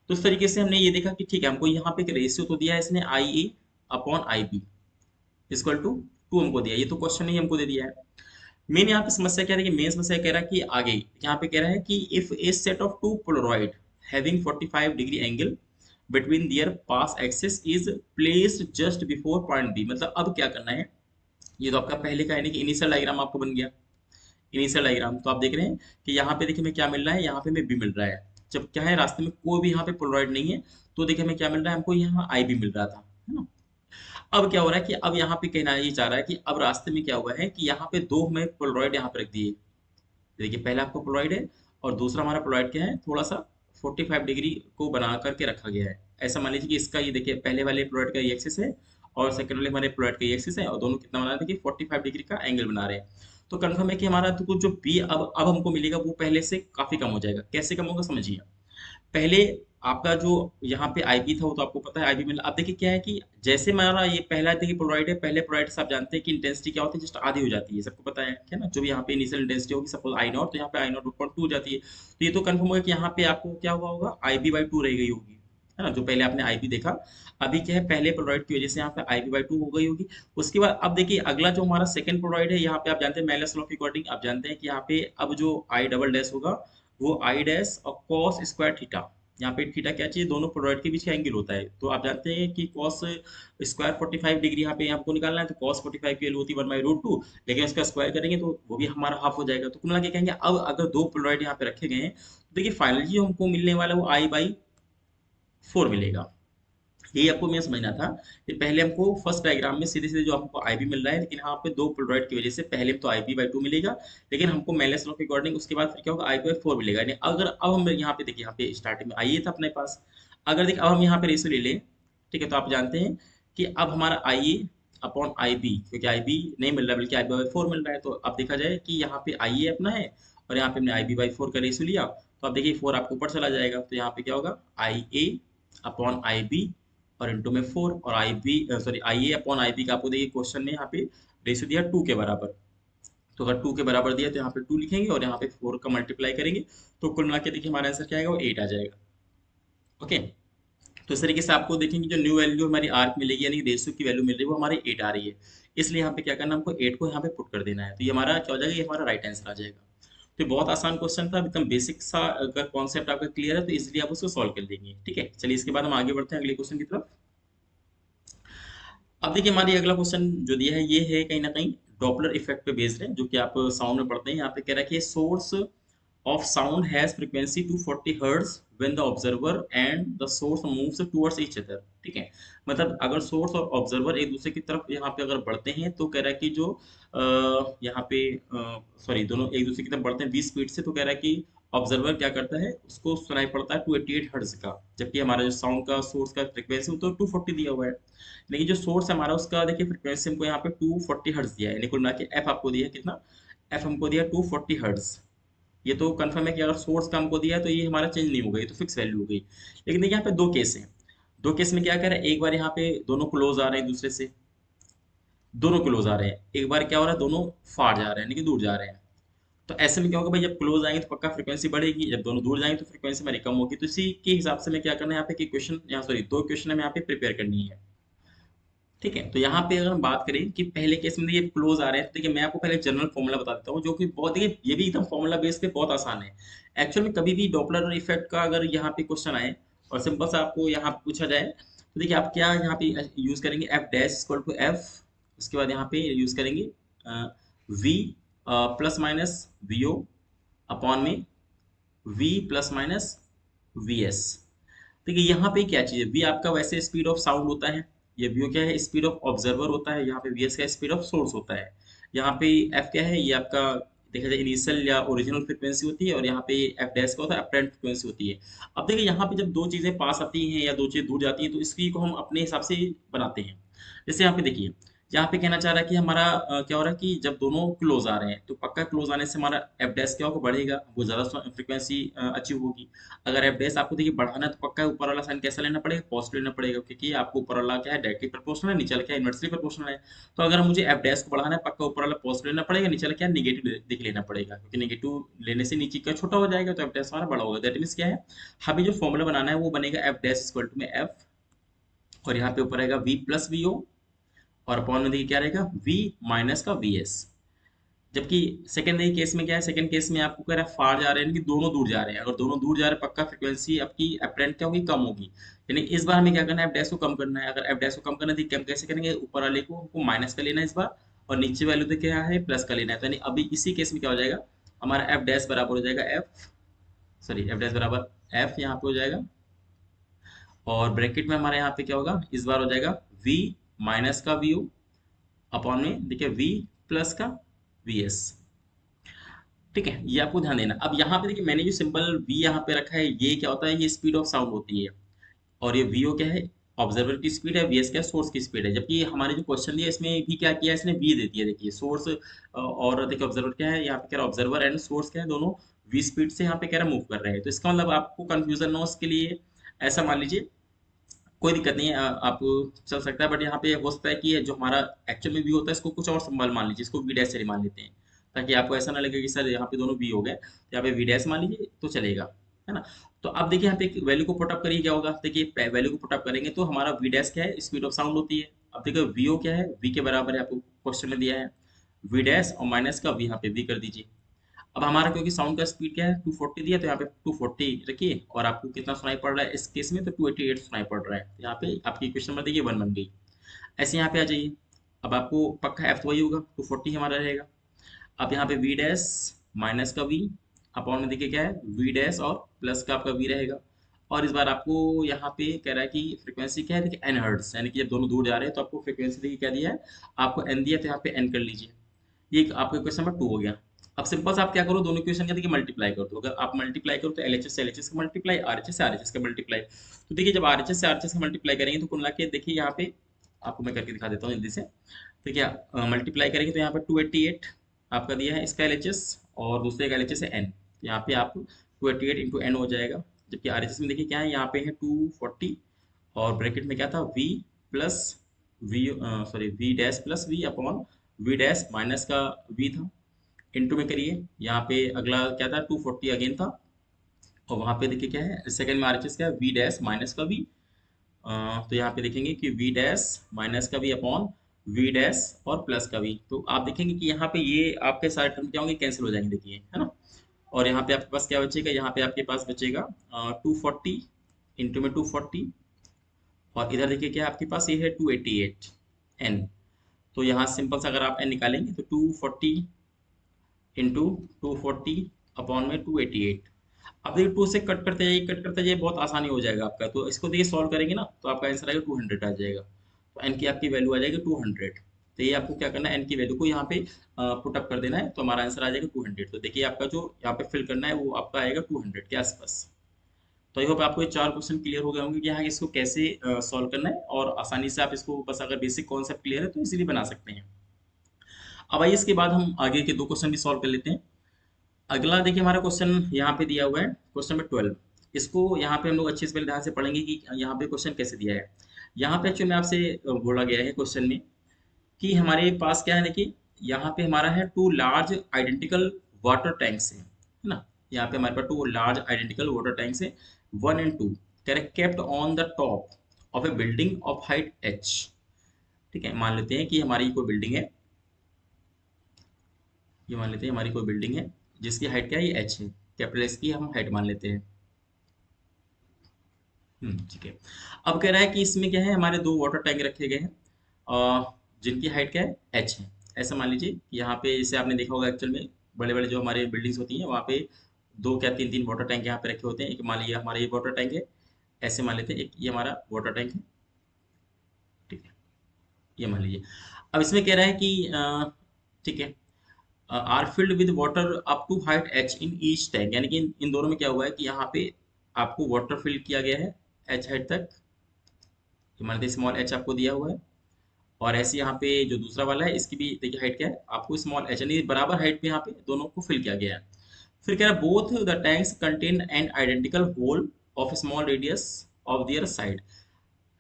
तो इस तरीके से हमने ये देखा कि ठीक है, हमको यहाँ पे एक रेशियो तो दिया है इसने I A upon I B equal to 2 हमको दिया, ये तो क्वेश्चन ही हमको दे दिया है। मेन यहाँ पे समस्या क्या है, मेन समस्या कह रहा है कि आगे यहाँ पे कह रहा है कि if a set of two polaroid having 45 degree angle between their pass axis is placed just before point B, मतलब अब क्या करना है, ये तो आपका पहले का है कि इनिशियल डायग्राम आपको बन गया, इनिशियल डायग्राम तो आप देख रहे हैं कि यहाँ पे देखिए हमें क्या मिल रहा है, यहाँ पे हमें बी मिल रहा है, जब क्या है रास्ते में कोई भी यहाँ पे पोलरॉइड नहीं है, तो देखिए हमें क्या मिल रहा है, हमको यहाँ आई बी मिल रहा था, है ना। अब क्या हो रहा है कि अब यहाँ पे कहना ये चाह रहा है कि अब रास्ते में क्या हुआ है कि यहाँ पे दो हमें पोलरॉइड यहाँ पे रख दिए, देखिए पहला आपको पोलरॉइड है और दूसरा हमारा पोलरॉइड क्या है, थोड़ा सा 45 डिग्री को बना करके रखा गया है। ऐसा मान लीजिए कि इसका ये देखिए पहले वाले पोलरॉइड का ये एक्सिस है और सेकंड वाले हमारे पोलरॉइड का ये एक्सिस है, और दोनों कितना बना रहे हैं कि 45 डिग्री का एंगल बना रहे हैं। तो कंफर्म है कि हमारा तो जो बी अब हमको मिलेगा वो पहले से काफी कम हो जाएगा। कैसे कम होगा समझिए, पहले आपका जो यहाँ पे आईबी था वो तो आपको पता है आईबी में, अब देखिए क्या है कि जैसे हमारा ये पहला देखिए प्रोवाइड है, पहले प्रोवाइड से आप जानते हैं कि इंटेंसिटी क्या होती है, जस्ट आधी हो जाती है, सबको पता है क्या ना, जो भी यहाँ पे इनिशियल इंटेंसिटी होगी सपोज आई नॉट, तो यहाँ पे आई नॉट 2 हो जाती है, तो ये तो कंफर्म होगा कि यहाँ पे आपको क्या हुआ होगा, IB/2 रह गई होगी, है ना, जो पहले आपने आईबी देखा। अभी क्या है पहले प्रोवाइड की वजह से यहाँ पे IB/2 हो गई होगी। उसके बाद अब देखिए अगला जो हमारा सेकंड प्रोवाइड है, यहाँ पे आप जानते हैं मेलस लॉ के अकॉर्डिंग आप जानते हैं कि यहाँ पे अब जो आई डबल डैश होगा वो आई डैश और कॉस स्क्वायर थीटा, यहाँ पे थीटा क्या चाहिए, दोनों प्रोडक्ट के बीच का एंगल होता है, तो आप जानते हैं कि कॉस स्क्वायर 45 डिग्री यहाँ पे आपको निकालना है, तो कॉस 45 की वैल्यू होती है 1/√2, लेकिन उसका स्क्वायर करेंगे तो वो भी हमारा हाफ हो जाएगा। तो कुल मिला के कहेंगे अब अगर दो प्रोडक्ट यहाँ पे रखे गए हैं, तो देखिए फाइनली जो हमको मिलने वाला वो I/4 मिलेगा। यही आपको मैं समझना था कि पहले हमको फर्स्ट डायग्राम में सीधे सीधे जो हमको आईबी मिल रहा है, लेकिन यहाँ पे दो प्रोडक्ट की वजह से पहले तो IB/2 मिलेगा, लेकिन हमको मेलस लॉ के अकॉर्डिंग उसके बाद फिर क्या होगा IB/4 मिलेगा। यानी अगर अब हम यहाँ पे देखिए यहाँ पे स्टार्टिंग में आईए था अपने पास, अगर देखिए अब हम यहाँ पे रेशियो ले लें, ठीक है, तो आप जानते हैं कि अब हमारा आईए अपॉन आईबी, क्योंकि आईबी नहीं मिल रहा है बल्कि IB/4 मिल रहा है, तो अब देखा जाए कि यहाँ पे आईए अपना है और यहाँ पे हमने IB/4 का रेशियो लिया, तो अब देखिए 4 आपको ऊपर चला जाएगा, तो यहाँ पे क्या होगा IA अपॉन IB और इंटू में 4, और I B sorry I A upon I B का आपको देखिए क्वेश्चन में यहाँ पे रेशियो दिया 2 के बराबर, तो अगर 2 के बराबर दिया तो यहाँ पे 2 लिखेंगे और यहाँ पे 4 का मल्टीप्लाई करेंगे, तो कुल मिला के देखिए हमारा आंसर क्या आएगा, वो 8 आ जाएगा। ओके, तो इस तरीके से आपको देखेंगे जो न्यू वैल्यू हमारी आर्क मिलेगी, यानी रेशियो की वैल्यू मिल रही है वो हमारी 8 आ रही है, इसलिए यहाँ पे क्या करना, हमको 8 को यहाँ पे पुट कर देना है, तो ये हमारा क्या हो जाएगा, ये हमारा राइट आंसर आ जाएगा। तो ये बहुत आसान क्वेश्चन था, एकदम बेसिक सा, अगर कॉन्सेप्ट आपका क्लियर है तो इसलिए आप उसको सॉल्व कर देंगे। ठीक है, चलिए इसके बाद हम आगे बढ़ते हैं अगले क्वेश्चन की तरफ। अब देखिए हमारी अगला क्वेश्चन जो दिया है ये है कहीं ना कहीं डॉपलर इफेक्ट पे बेस्ड है, जो कि आप साउंड में पढ़ते हैं। यहाँ पे कह रहा है कि source of sound has frequency 240 hertz when the observer and the source moves towards each other. ठीक है, मतलब अगर सोर्स और ऑब्जर्वर एक दूसरे की तरफ यहाँ पे अगर बढ़ते हैं, तो कह रहा है कि जो यहाँ पे सॉरी दोनों एक दूसरे की तरफ बढ़ते हैं 20 स्पीड से, तो कह रहा है कि ऑब्जर्वर क्या करता है, उसको सुनाई पड़ता है 288 हर्ट्ज का, जबकि हमारा जो साउंड का सोर्स का फ्रीक्वेंसी वो तो 240 दिया हुआ है, लेकिन जो सोर्स है हमारा उसका देखिए फ्रीक्वेंसी हमको यहाँ पे 240 हर्ट्ज दिया है, यानी कुल मिला के एफ आपको दिया है कितना, एफ हमको दिया 240 हर्ट्ज। ये तो कंफर्म है कि अगर सोर्स का हमको दिया है तो ये हमारा चेंज नहीं होगा, ये तो फिक्स वैल्यू हो गई। लेकिन देखिए यहाँ पे दो केस हैं, दो केस में क्या कर रहा है, एक बार यहाँ पे दोनों क्लोज आ रहे हैं एक दूसरे से, दोनों क्लोज आ रहे हैं, एक बार क्या हो रहा है दोनों फार जा रहे हैं यानी कि दूर जा रहे हैं। तो ऐसे में क्या होगा भाई, जब क्लोज आएंगे तो पक्का फ्रीक्वेंसी बढ़ेगी, जब दोनों दूर जाएंगे तो फ्रीक्वेंसी हमारी कम होगी। तो इसी के हिसाब से मैं क्या करना है यहाँ पे कि क्वेश्चन, यहाँ सॉरी दो क्वेश्चन हमें यहाँ पे प्रिपेयर करनी है। ठीक है, तो यहाँ पे अगर हम बात करें कि पहले केस में ये क्लोज आ रहे हैं, तो देखिए मैं आपको पहले जनरल फॉर्मूला बता देता हूँ, जो कि बहुत ये भी एकदम फॉर्मूला बेस पे बहुत आसान है। एक्चुअल में कभी भी डॉपलर इफेक्ट का अगर यहाँ पे क्वेश्चन आए और सिंपल सा आपको यहाँ पे पूछा जाए, तो देखिए आप क्या यहाँ पे यूज करेंगे, f dash equal to f, उसके बाद यहाँ पे यूज करेंगे v plus minus v o upon में v plus minus v s. देखिए यहाँ पे क्या चीज़ है, वी आपका वैसे स्पीड ऑफ साउंड होता है, ये वी क्या है, स्पीड ऑफ ऑब्जर्वर होता है, यहाँ पे वी एस का स्पीड ऑफ सोर्स होता है। यहाँ पे एफ क्या है, ये आपका देखा जाए इनिशियल या ओरिजिनल फ्रिक्वेंसी होती है, और यहाँ पे एफ डैश का होता है अपरेंट फ्रिक्वेंसी होती है। अब देखिए यहाँ पे जब दो चीज़ें पास आती हैं या दो चीज़ें दूर जाती हैं, तो इसकी को हम अपने हिसाब से बनाते हैं। जैसे यहाँ पे देखिए, यहाँ पे कहना चाह रहा है कि हमारा क्या हो रहा है कि जब दोनों क्लोज आ रहे हैं, तो पक्का क्लोज आने से हमारा एफ डैश क्या होगा, बढ़ेगा, वो ज़्यादा फ्रिक्वेंसी अचीव होगी। अगर एफ डैश आपको देखिए बढ़ाना है, तो पक्का ऊपर वाला साइन कैसा लेना पड़ेगा, पॉजिटिव लेना पड़ेगा, क्योंकि आपको ऊपर वाला क्या है डायरेक्टली प्रोपोर्शनल है, नीचे वाला क्या है इनवर्सली प्रोपोर्शनल है। तो अगर मुझे एफ डैश को बढ़ाना है, पक्का ऊपर वाला पॉजिटिव लेना पड़ेगा, नीचे वाला क्या है निगेटिव देख लेना पड़ेगा, क्योंकि नेगेटिव लेने से नीचे का छोटा हो जाएगा, तो एफ डैश हमारा बड़ा होगा। दैट मीन्स क्या है, हमें जो फॉर्मूला बनाना है वो बनेगा एफ डैश इक्वल टू में एफ, और यहाँ पे ऊपर आएगा वी प्लस वी ओ, और अपॉन में देखिए क्या रहेगा, v माइनस का वी एस। जबकि सेकेंडरी केस में क्या है, सेकंड केस में आपको कह रहा है फार जा रहे हैं कि दोनों दूर जा रहे हैं, अगर दोनों दूर जा रहे हैं पक्का फ्रीक्वेंसी आपकी अपरेंट क्या होगी, कम होगी। यानी इस बार हमें क्या करना है, एफ डैश को कम करना है। अगर एफ डैश को कम करना है तो हम कैसे करेंगे, ऊपर वाले को हमको माइनस का लेना है इस बार, और नीचे वैल्यू तो क्या है प्लस का लेना है। तो यानी अभी इसी केस में क्या हो जाएगा, हमारा एफ डैश बराबर हो जाएगा एफ, सॉरी एफ डैश बराबर एफ यहाँ पे हो जाएगा, और ब्रैकेट में हमारे यहाँ पे क्या होगा, इस बार हो जाएगा v माइनस का वी ओ अपॉन में देखिए v प्लस का वी एस। ठीक है, ये आपको ध्यान देना। अब यहाँ पे देखिए मैंने जो सिंबल v यहाँ पे रखा है, ये क्या होता है, ये स्पीड ऑफ साउंड होती है, और ये vo क्या है, ऑब्जर्वर की स्पीड है, vs क्या है, सोर्स की स्पीड है। जबकि हमारे जो क्वेश्चन दिया इसमें भी क्या किया है, इसने v दे दिया, देखिए सोर्स और देखिए ऑब्जर्वर क्या है, यहाँ पे कह रहा है ऑब्जर्वर एंड सोर्स क्या है, दोनों v स्पीड से यहाँ पे कह रहा है मूव कर रहे हैं। तो इसका मतलब आपको कंफ्यूजन ना हो उसके लिए ऐसा मान लीजिए, कोई दिक्कत नहीं है, आप चल सकता है, बट यहाँ पे हो सकता है कि ये जो हमारा एक्चुअल में वी होता है इसको कुछ और सिंबल मान लीजिए, इसको वी डैश से मान लेते हैं, ताकि आपको ऐसा ना लगे कि सर यहाँ पे दोनों वी हो गए, तो यहाँ पे वी डैश मान लीजिए तो चलेगा, है ना। तो अब देखिए यहाँ पे एक वैल्यू को पुटअप करिए, क्या होगा, देखिए वैल्यू को पुटअप करेंगे तो हमारा वी डैश क्या है, स्पीड ऑफ साउंड होती है। अब देखिए वी ओ क्या है, वी के बराबर है, आपको क्वेश्चन में दिया है वी डैश और माइनस का वी, यहाँ पे वी कर दीजिए। अब हमारा क्योंकि साउंड का स्पीड क्या है 240 दिया, तो यहाँ पे 240 रखिए, और आपको कितना सुनाई पड़ रहा है इस केस में, तो 288 सुनाई पड़ रहा है। तो यहाँ पे आपकी क्वेश्चन नंबर देखिए 1 बन गई। ऐसे यहाँ पे आ जाइए, अब आपको पक्का एफ तो वही होगा, 240 हमारा रहेगा। अब यहाँ पे वी डैश माइनस का वी अपॉन में देखिए क्या है, वी डैश और प्लस का आपका वी रहेगा। और इस बार आपको यहाँ पे कह रहा है कि फ्रीक्वेंसी क्या है, देखिए एन हर्ट्स, यानी कि जब दोनों दूर जा रहे हैं तो आपको फ्रीक्वेंसी देखिए क्या दिया है, आपको एन दिया, तो यहाँ पे एन कर लीजिए। ये आपका क्वेश्चन नंबर 2 हो गया। अब सिंपल सा आप क्या करो, दोनों क्वेश्चन का देखिए मल्टीप्लाई कर दो। अगर आप मल्टीप्लाई करो तो एलएचएस से एलएचएस का मल्टीप्लाई, आरएचएस से आरएचएस का मल्टीप्लाई। तो देखिए जब आरएचएस से आरएचएस का मल्टीप्लाई करेंगे तो कुल मिला के देखिए यहाँ पे आपको मैं करके दिखा देता हूँ जल्दी से। तो क्या मल्टीप्लाई करेंगे तो यहाँ पे 288 आपका दिया है इसका एलएचएस, और दूसरे का एलएचएस है एन, तो यहाँ पे आप 288 इंटू एन हो जाएगा। जबकि आरएचएस में देखिए क्या है, यहाँ पे है 240, और ब्रैकेट में क्या था V plus V, sorry V dash plus V upon V dash minus का वी था, इनटू में करिए। यहाँ पे अगला क्या था 240 अगेन था, और वहाँ पे देखिए क्या है सेकंड में आरएचएस क्या है, वी डैश माइनस का वी। तो यहाँ पे देखेंगे कि वी डैश माइनस का वी अपॉन वी डैश और प्लस का वी। तो आप देखेंगे कि यहाँ पे ये आपके सारे टर्म क्या होंगे, कैंसिल हो जाएंगे, देखिए है ना। और यहाँ पे आपके पास क्या बचेगा, यहाँ पे आपके पास बचेगा 240 इंटू में 240, और इधर देखिए क्या आपके पास ये है 288 एन। तो यहाँ सिंपल सा अगर आप एन निकालेंगे तो 240 इंटू 240 अपॉन में 288। अब देखिए 2 से कट करते जाइए, बहुत आसानी हो जाएगा आपका। तो इसको देखिए सॉल्व करेंगे ना, तो आपका आंसर आएगा 200 आ जाएगा। तो एन की आपकी वैल्यू आ जाएगी 200। तो ये आपको क्या करना है, एन की वैल्यू को यहाँ पे पुट अप कर देना है, तो हमारा आंसर आ जाएगा 200। तो देखिए आपका जो यहाँ पे फिल करना है वो आपका आएगा 200 के आसपास। तो आई होप आपको ये 4 क्वेश्चन क्लियर हो गए होंगे कि यहाँ इसको कैसे सॉल्व करना है, और आसानी से आप इसको बस अगर बेसिक कॉन्सेप्ट क्लियर है तो इजीली बना सकते हैं। अब आइए इसके बाद हम आगे के 2 क्वेश्चन भी सॉल्व कर लेते हैं। अगला देखिए हमारा क्वेश्चन यहाँ पे दिया हुआ है, क्वेश्चन नंबर 12। इसको यहाँ पे हम लोग अच्छे से पहले ध्यान से पढ़ेंगे कि यहाँ पे क्वेश्चन कैसे दिया है। यहाँ पे एक्चुअली में आपसे बोला गया है क्वेश्चन में कि हमारे पास क्या है, देखिए यहाँ पे हमारा है two large identical water tanks हैं, है ना। यहाँ पे हमारे पास two large identical water tanks है, 1 and 2, कह रहे kept on the top of a building of height h। ठीक है, मान लेते हैं कि हमारी कोई बिल्डिंग है, ये मान लेते हैं हमारी कोई बिल्डिंग है जिसकी हाइट क्या है, ये h है, कैपिटल S की हम हाइट मान लेते हैं। ठीक है। अब कह रहा है कि इसमें क्या है, हमारे दो वाटर टैंक रखे गए हैं जिनकी हाइट क्या है, h है। ऐसा मान लीजिए कि यहाँ पे, जैसे आपने देखा होगा एक्चुअल में बड़े बड़े जो हमारे बिल्डिंग्स होती हैं वहाँ पे दो क्या तीन तीन वाटर टैंक यहाँ पे रखे होते हैं। एक मान लीजिए हमारा ये वाटर टैंक है, ऐसे मान लेते हैं, एक ये हमारा वाटर टैंक है। ठीक है, ये मान लीजिए। अब इसमें कह रहा है कि ठीक है, are filled with water up to height h in each tank, यानी कि इन दोनों में क्या हुआ है कि यहाँ पे आपको वाटर फिल किया गया है h हाइट तक, मान लीजिए स्मॉल h आपको दिया हुआ है। और ऐसे यहाँ पे जो दूसरा वाला है इसकी भी देखिए हाइट क्या है, आपको स्मॉल h, यानी बराबर हाइट पे यहाँ पे दोनों को फिल किया गया है। फिर कह रहा है both the tanks contain an identical hole of small radius of their side,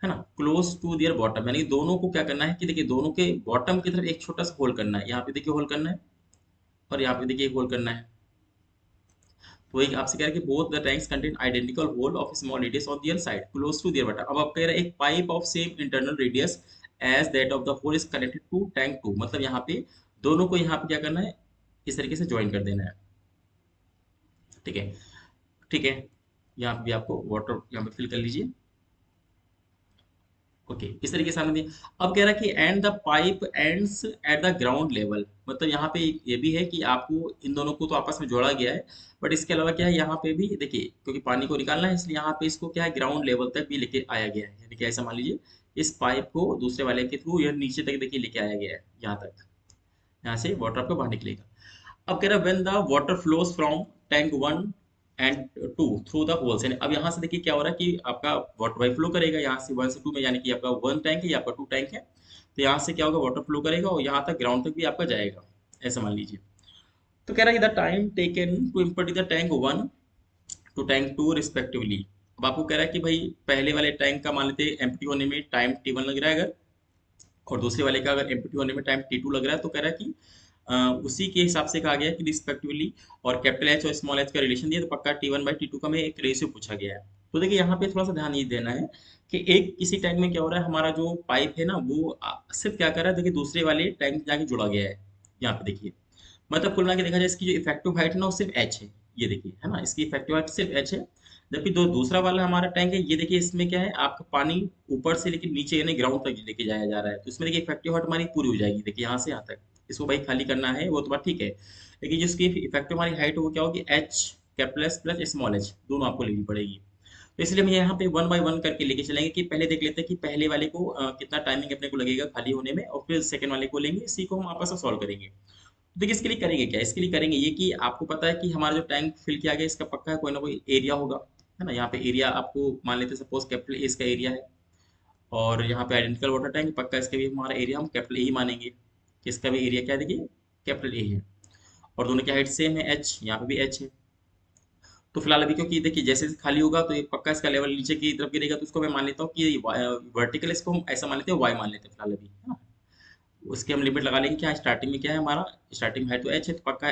है ना, क्लोज टू देयर बॉटम, यानी दोनों को क्या करना है कि देखिए दोनों के बॉटम की तरफ एक छोटा सा होल करना है। यहाँ पे देखिए होल करना है और यहाँ पे देखिए एक होल करना है। तो एक आपसे कह रहा है कि both the tanks contain identical hole of small radius on their side close to their bottom. अब आप कह रहे हैं एक pipe of same internal radius as that of the hole is connected to tank 2, मतलब यहाँ पे दोनों को यहाँ पे क्या करना है, इस तरीके से ज्वाइन कर देना है। ठीक है, ठीक है, यहाँ पे भी आपको वाटर यहाँ पे फिल कर लीजिए। ओके, इस तरीके से हमने दिया। अब कह रहा है कि and the pipe ends at the ground level, मतलब यहाँ पे ये भी है कि आपको इन दोनों को तो आपस में जोड़ा गया है, बट इसके अलावा क्या है यहाँ पे भी देखिए, क्योंकि पानी को निकालना है इसलिए यहाँ पे इसको क्या है ग्राउंड लेवल तक भी लेके आया गया है। यानी कि ऐसा मान लीजिए इस पाइप को दूसरे वाले के थ्रू यह नीचे तक देखिए लेके आया गया है, यहाँ तक, यहाँ से वाटर आपको बाहर निकलेगा। अब कह रहा है when the water flows from tank 1 and 2 through the holes, यानी अब यहाँ से देखिए क्या हो रहा है कि आपका वाटर बाई फ्लो करेगा यहाँ से 1 से 2 में, यानी कि आपका 1 टैंक है या आपका 2 टैंक है, तो यहाँ से क्या होगा वाटर फ्लो करेगा और यहाँ तक ग्राउंड तक भी आपका जाएगा, ऐसा मान लीजिए। तो कह रहा है the time taken to empty the tank 1 to tank 2 respectively. अब आपको कह रहा है कि भाई पहले वाले टैंक का मान लेते हैं एम्प्टी होने में टाइम t1 लग रहा है अगर, और दूसरे वाले का अगर एम्प्टी होने में टाइम t2 लग रहा है, तो कह रहा है कि उसी के हिसाब से कहा गया है कि रिस्पेक्टिवली, और कैपिटल एच और स्मॉल एच का रिलेशन दिया तो पक्का t1/t2 का में एक रेशियो पूछा गया है। तो देखिए यहाँ पे थोड़ा सा ध्यान ये देना है कि एक किसी टैंक में क्या हो रहा है, हमारा जो पाइप है ना वो सिर्फ क्या कर रहा है, देखिए दूसरे वाले टैंक जाके जुड़ा गया है। यहाँ पे देखिए, मतलब कुल मिला के देखा जाए इसकी जो इफेक्टिव हाइट है ना वो सिर्फ एच है, ये देखिए, है ना, इसकी इफेक्टिव हाइट सिर्फ एच है। जबकि दो दूसरा वाला हमारा टैंक है, ये देखिए इसमें क्या है, आपका पानी ऊपर से लेकिन नीचे यानी ग्राउंड तक लेके जाया जा रहा है, तो इसमें देखिए इफेक्टिव हाइट हमारी पूरी हो जाएगी, देखिए यहाँ से यहाँ तक। इसको भाई खाली करना है वो तो बात ठीक है, लेकिन जिसकी इफेक्टिव हमारी हाइट हो वो क्या होगी, H capital S plus small H दोनों आपको लेनी पड़ेगी। तो इसलिए हम यहाँ पे 1 बाय 1 करके लेके चलेंगे कि पहले देख लेते हैं कि पहले वाले को कितना टाइमिंग अपने को लगेगा खाली होने में, और फिर सेकंड वाले को लेंगे, इसी को हम आपस में सॉल्व करेंगे। देखिए इसके लिए करेंगे क्या, इसके लिए करेंगे ये कि आपको पता है कि हमारा जो टैंक फिल किया गया इसका पक्का कोई ना कोई एरिया होगा, है ना। यहाँ पे एरिया आपको मान लेते हैं सपोज कैपिटल ए इसका एरिया है, और यहाँ पे आइडेंटिकल वाटर टैंक पक्का इसका भी हमारा एरिया हम कैपिटल ए ही मानेंगे कि इसका भी एरिया क्या है, देखिए कैपिटल ए है, और दोनों की हाइट सेम है एच, यहाँ पे भी एच है। तो फिलहाल अभी क्योंकि देखिए जैसे जैसे खाली होगा तो ये पक्का इसका लेवल नीचे की तरफ गिरेगा, तो इसको मैं मान लेता हूँ कि वर्टिकल, इसको हम ऐसा मान लेते हैं वाई मान लेते हैं फिलहाल अभी, है ना। उसके हम लिमिट लगा लेंगे, क्या स्टार्टिंग में क्या है हमारा, स्टार्टिंग हाइट तो एच है, तो पक्का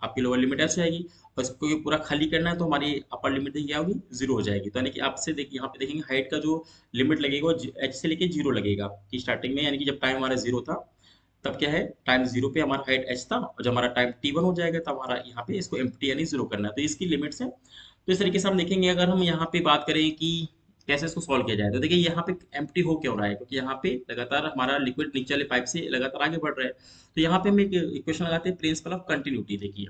आपकी लोअर लिमिट एच जाएगी, और इसको ये पूरा खाली करना है तो हमारी अपर लिमिट क्या होगी, जीरो हो जाएगी। तो यानी कि आपसे देखिए यहाँ पे देखेंगे हाइट का जो लिमिट लगेगा वो एच से लेके जीरो लगेगा कि स्टार्टिंग में, यानी कि जब टाइम हमारा जीरो था तब क्या है, टाइम जीरो पे हमारा हाइट एच था, और जब हमारा टाइम t1 हो जाएगा तब हमारा यहाँ पे इसको एम्प्टी यानी जीरो करना है, तो इसकी लिमिट्स है। तो इस तरीके से हम देखेंगे, अगर हम यहाँ पे बात करें कि कैसे इसको सॉल्व किया जाए, तो देखिए यहाँ पे एम्प्टी हो क्यों रहा है, क्योंकि यहाँ पे लगातार हमारा लिक्विड नीचे वाले पाइप से लगातार आगे बढ़ रहा है। तो यहाँ पे हम एक इक्वेशन लगाते हैं प्रिंसिपल ऑफ कंटिन्यूटी, देखिए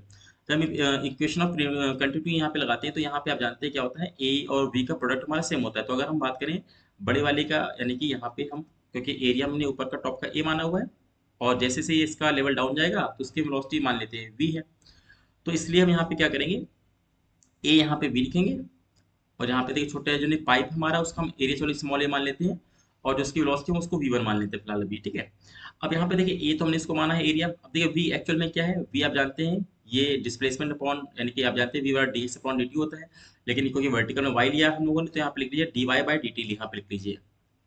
तो हम इक्वेशन ऑफ कंटिन्यूटी यहाँ पे लगाते हैं, तो यहाँ पे आप जानते हैं क्या होता है, ए और बी का प्रोडक्ट हमारा सेम होता है। तो अगर हम बात करें बड़े वाले का, यानी कि यहाँ पे हम, क्योंकि एरिया हमने ऊपर का टॉप का ए माना हुआ है, और जैसे से ये इसका लेवल डाउन जाएगा तो उसकी वेलोसिटी मान लेते हैं v है, तो इसलिए हम यहाँ पे क्या करेंगे, ए यहाँ पे v लिखेंगे, और यहाँ पे देखिए छोटे जो नहीं पाइप हमारा उसका हम एरिया चलो स्मॉल ए मान लेते हैं, और जो उसकी वेलोसिटी है उसको v1 मान लेते हैं फिलहाल अभी, ठीक है। अब यहाँ पे देखिए ए तो हमने इसको माना है एरिया, अब देखिए v एक्चुअल में क्या है, v आप जानते हैं ये डिस्प्लेसमेंट अपॉन, यानी कि आप जानते हैं v बराबर dx अपॉन dt होता है, लेकिन क्योंकि वर्टिकल में y लिया हम लोगों ने तो यहाँ पे लिख लीजिए dy/dt, यहाँ पे लिख लीजिए,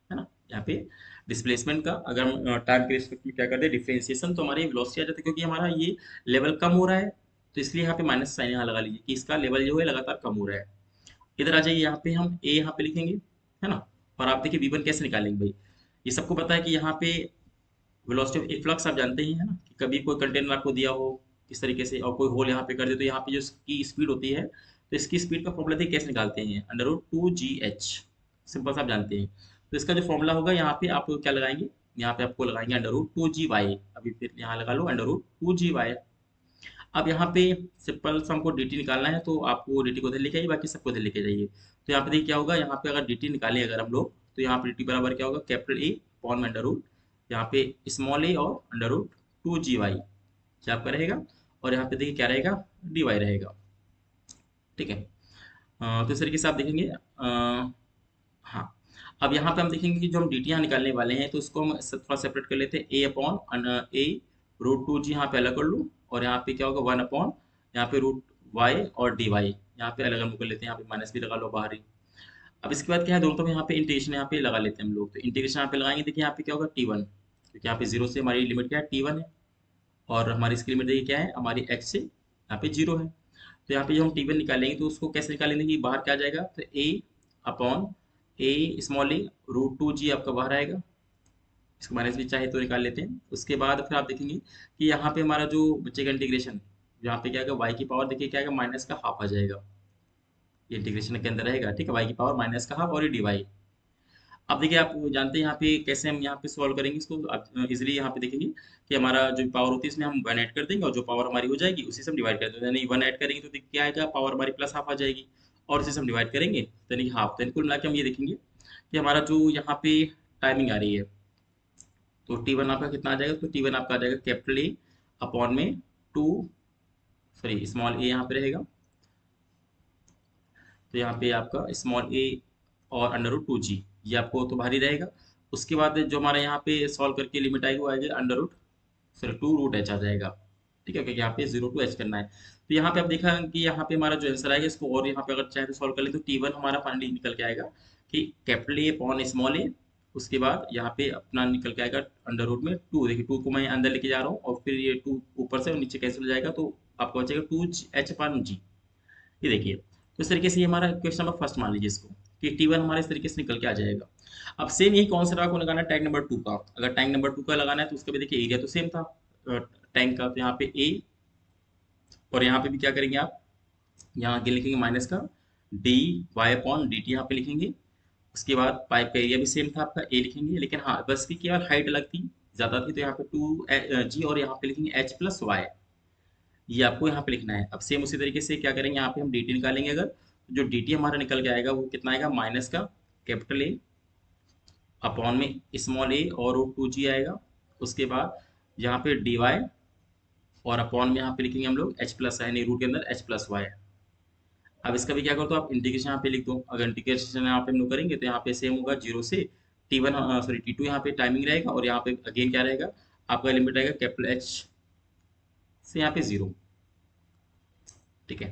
है ना। यहाँ पे डिस्प्लेसमेंट का अगर हम टाइम के रिस्पेक्ट में क्या करते हैं डिफरेंशिएशन, तो हमारी वेलोसिटी आ जाती है, क्योंकि हमारा ये लेवल कम हो रहा है तो इसलिए यहाँ पे माइनस साइन यहाँ लगा लीजिए कि इसका लेवल जो है लगातार कम हो रहा है। इधर आ जाइए, यहाँ पे हम ए यहाँ पे लिखेंगे, है ना। और आप देखिए V1 कैसे निकालेंगे भाई। ये सबको पता है कि यहाँ पे वेलोसिटी ऑफ फ्लक्स आप जानते ही है ना, कि कभी कोई कंटेनर आपको दिया हो इस तरीके से और कोई होल यहाँ पे कर दे, तो यहाँ पे जो इसकी स्पीड होती है, तो इसकी स्पीड का फॉर्मूला देखिए कैसे निकालते हैं, √2gh। सिंपल सा आप जानते हैं। तो इसका जो फॉर्मूला होगा यहाँ पे आप क्या लगाएंगे, यहाँ पे आपको लगाएंगे √2gy। अभी फिर यहाँ लगा लो √2gy। अब यहाँ पे सिंपल सा हमको dt निकालना है, तो आपको dt को उधर लेके आइए, बाकी सबको उधर लेके जाइए। तो यहाँ पे देखिए क्या होगा, यहाँ पे अगर dt निकालें अगर हम लोग, तो यहाँ पे dt बराबर क्या होगा, कैपिटल ए अपॉन में अंडर रूट, यहाँ पे स्मॉल ए और √2gy क्या आपका रहेगा। और यहाँ पे देखिए क्या रहेगा, dy रहेगा। ठीक है। तो इस तरीके से आप देखेंगे। हाँ, अब यहाँ पे हम देखेंगे कि जो हम dt यहाँ निकालने वाले हैं, तो उसको हम थोड़ा सेपरेट कर लेते हैं। ए अपॉन ए √2g यहाँ पे अलग कर लूँ, और यहाँ पे क्या होगा 1 अपॉन यहाँ पे √y और dy यहाँ पे अलग अलग कर लेते हैं। यहाँ पे माइनस भी लगा लो बाहर ही। अब इसके बाद क्या है, दोनों तरफ यहाँ पे इंटीग्रेशन यहाँ पे लगा लेते हैं हम लोग। तो इंटीग्रेशन यहाँ पे लगाएंगे, देखिए यहाँ पे क्या होगा t1, क्योंकि यहाँ पे 0 से हमारी लिमिट क्या है, t1 है। और हमारी इसकी लिमिट देखिए क्या है, हमारी x से यहाँ पे 0 है। तो यहाँ पे जो हम t1 निकालेंगे, तो उसको कैसे निकालेंगे कि बाहर क्या आ जाएगा, तो a upon A small A √2g आपका बाहर आएगा। इसको माइनस भी चाहे तो निकाल लेते हैं। उसके बाद फिर आप देखेंगे कि यहाँ पे हमारा जो बचेगा इंटीग्रेशन, यहाँ पे क्या आएगा, y की पावर देखिए क्या आएगा, माइनस का हाफ आ जाएगा। ये इंटीग्रेशन के अंदर रहेगा, ठीक है, y की पावर माइनस का हाफ और ये dy। अब देखिए आप जानते हैं यहाँ पे कैसे हम यहाँ पे सॉल्व करेंगे इसको। आप इजीली यहाँ पे देखेंगे कि हमारा जो पावर होती है इसमें हम 1 ऐड कर देंगे, और जो पावर हमारी हो जाएगी उसी से हम डिवाइड कर देंगे। यानी 1 ऐड करेंगे तो देखिए क्या आएगा, पावर हमारी प्लस हाफ आ जाएगी, और इसी से हम डिवाइड करेंगे तो यानी हाफ। तो कुल मिला के हम ये देखेंगे कि हमारा जो यहाँ पे टाइमिंग आ रही है, तो t1 आपका कितना आ जाएगा, तो t1 आपका आ जाएगा कैपिटल ए अपॉन में 2, सॉरी स्मॉल ए यहाँ पे रहेगा। तो यहाँ पे आपका स्मॉल ए और √2g ये आपको तो भारी रहेगा। उसके बाद जो हमारा यहाँ पे सॉल्व करके लिमिट आएगी वो आएगी √2 √h आ जाएगा। ठीक है, क्योंकि यहाँ पे 0 to h करना है। तो यहाँ पे आप देखा कि यहाँ पे हमारा जो आंसर आएगा, इसको और यहाँ पे अगर चाहे तो सॉल्व कर ले, तो t1 हमारा फाइनली निकल के आएगा कि कैपिटल ए अपॉन स्मॉल ए। उसके बाद यहाँ पे अपना निकल के आएगा √2। देखिए 2 को मैं अंदर लेके जा रहा हूँ, और फिर ये 2 ऊपर से और नीचे कैंसिल हो जाएगा, तो आपको बचेगा 2h/g। ये देखिए, तो इस तरीके से ये हमारा क्वेश्चन नंबर फर्स्ट मान लीजिए इसको, कि t1 हमारे इस तरीके से निकल के आ जाएगा। अब सेम यही कॉन्सेप्ट आपको लगाना है टैंक नंबर 2 का। अगर टैंक नंबर 2 का लगाना है, तो उसका भी देखिए एरिया तो सेम था टैंक का। तो यहाँ पे ए, और यहाँ पे भी क्या करेंगे आप, यहाँ आगे लिखेंगे माइनस का dy/dt यहाँ पे लिखेंगे। उसके बाद पाइप का एरिया भी सेम था आपका, ए लिखेंगे। लेकिन हाँ, बस की केवल हाइट अलग थी, ज़्यादा थी, तो यहाँ पे 2g, और यहाँ पे लिखेंगे h+y। ये आपको यहाँ पे लिखना है। अब सेम उसी तरीके से क्या करेंगे, यहाँ पे हम dt निकालेंगे। अगर तो जो dt हमारा निकल के आएगा वो कितना आएगा, माइनस का कैपिटल ए अपॉन में स्मॉल ए और √2g आएगा। उसके बाद यहाँ पे dy, और अपॉन में यहाँ पे लिखेंगे हम लोग h+, यानी रूट के अंदर h+y। अब इसका भी क्या करो, तो आप इंटीग्रेशन यहाँ पे लिख दो। अगर इंटीग्रेशन यहाँ पे हम लोग करेंगे, तो यहाँ पे सेम होगा 0 से t1, सॉरी t2 यहाँ पे टाइमिंग रहेगा, और यहाँ पे अगेन क्या रहेगा, आपका लिमिट रहेगा कैपिटल H से यहाँ पे 0। ठीक है,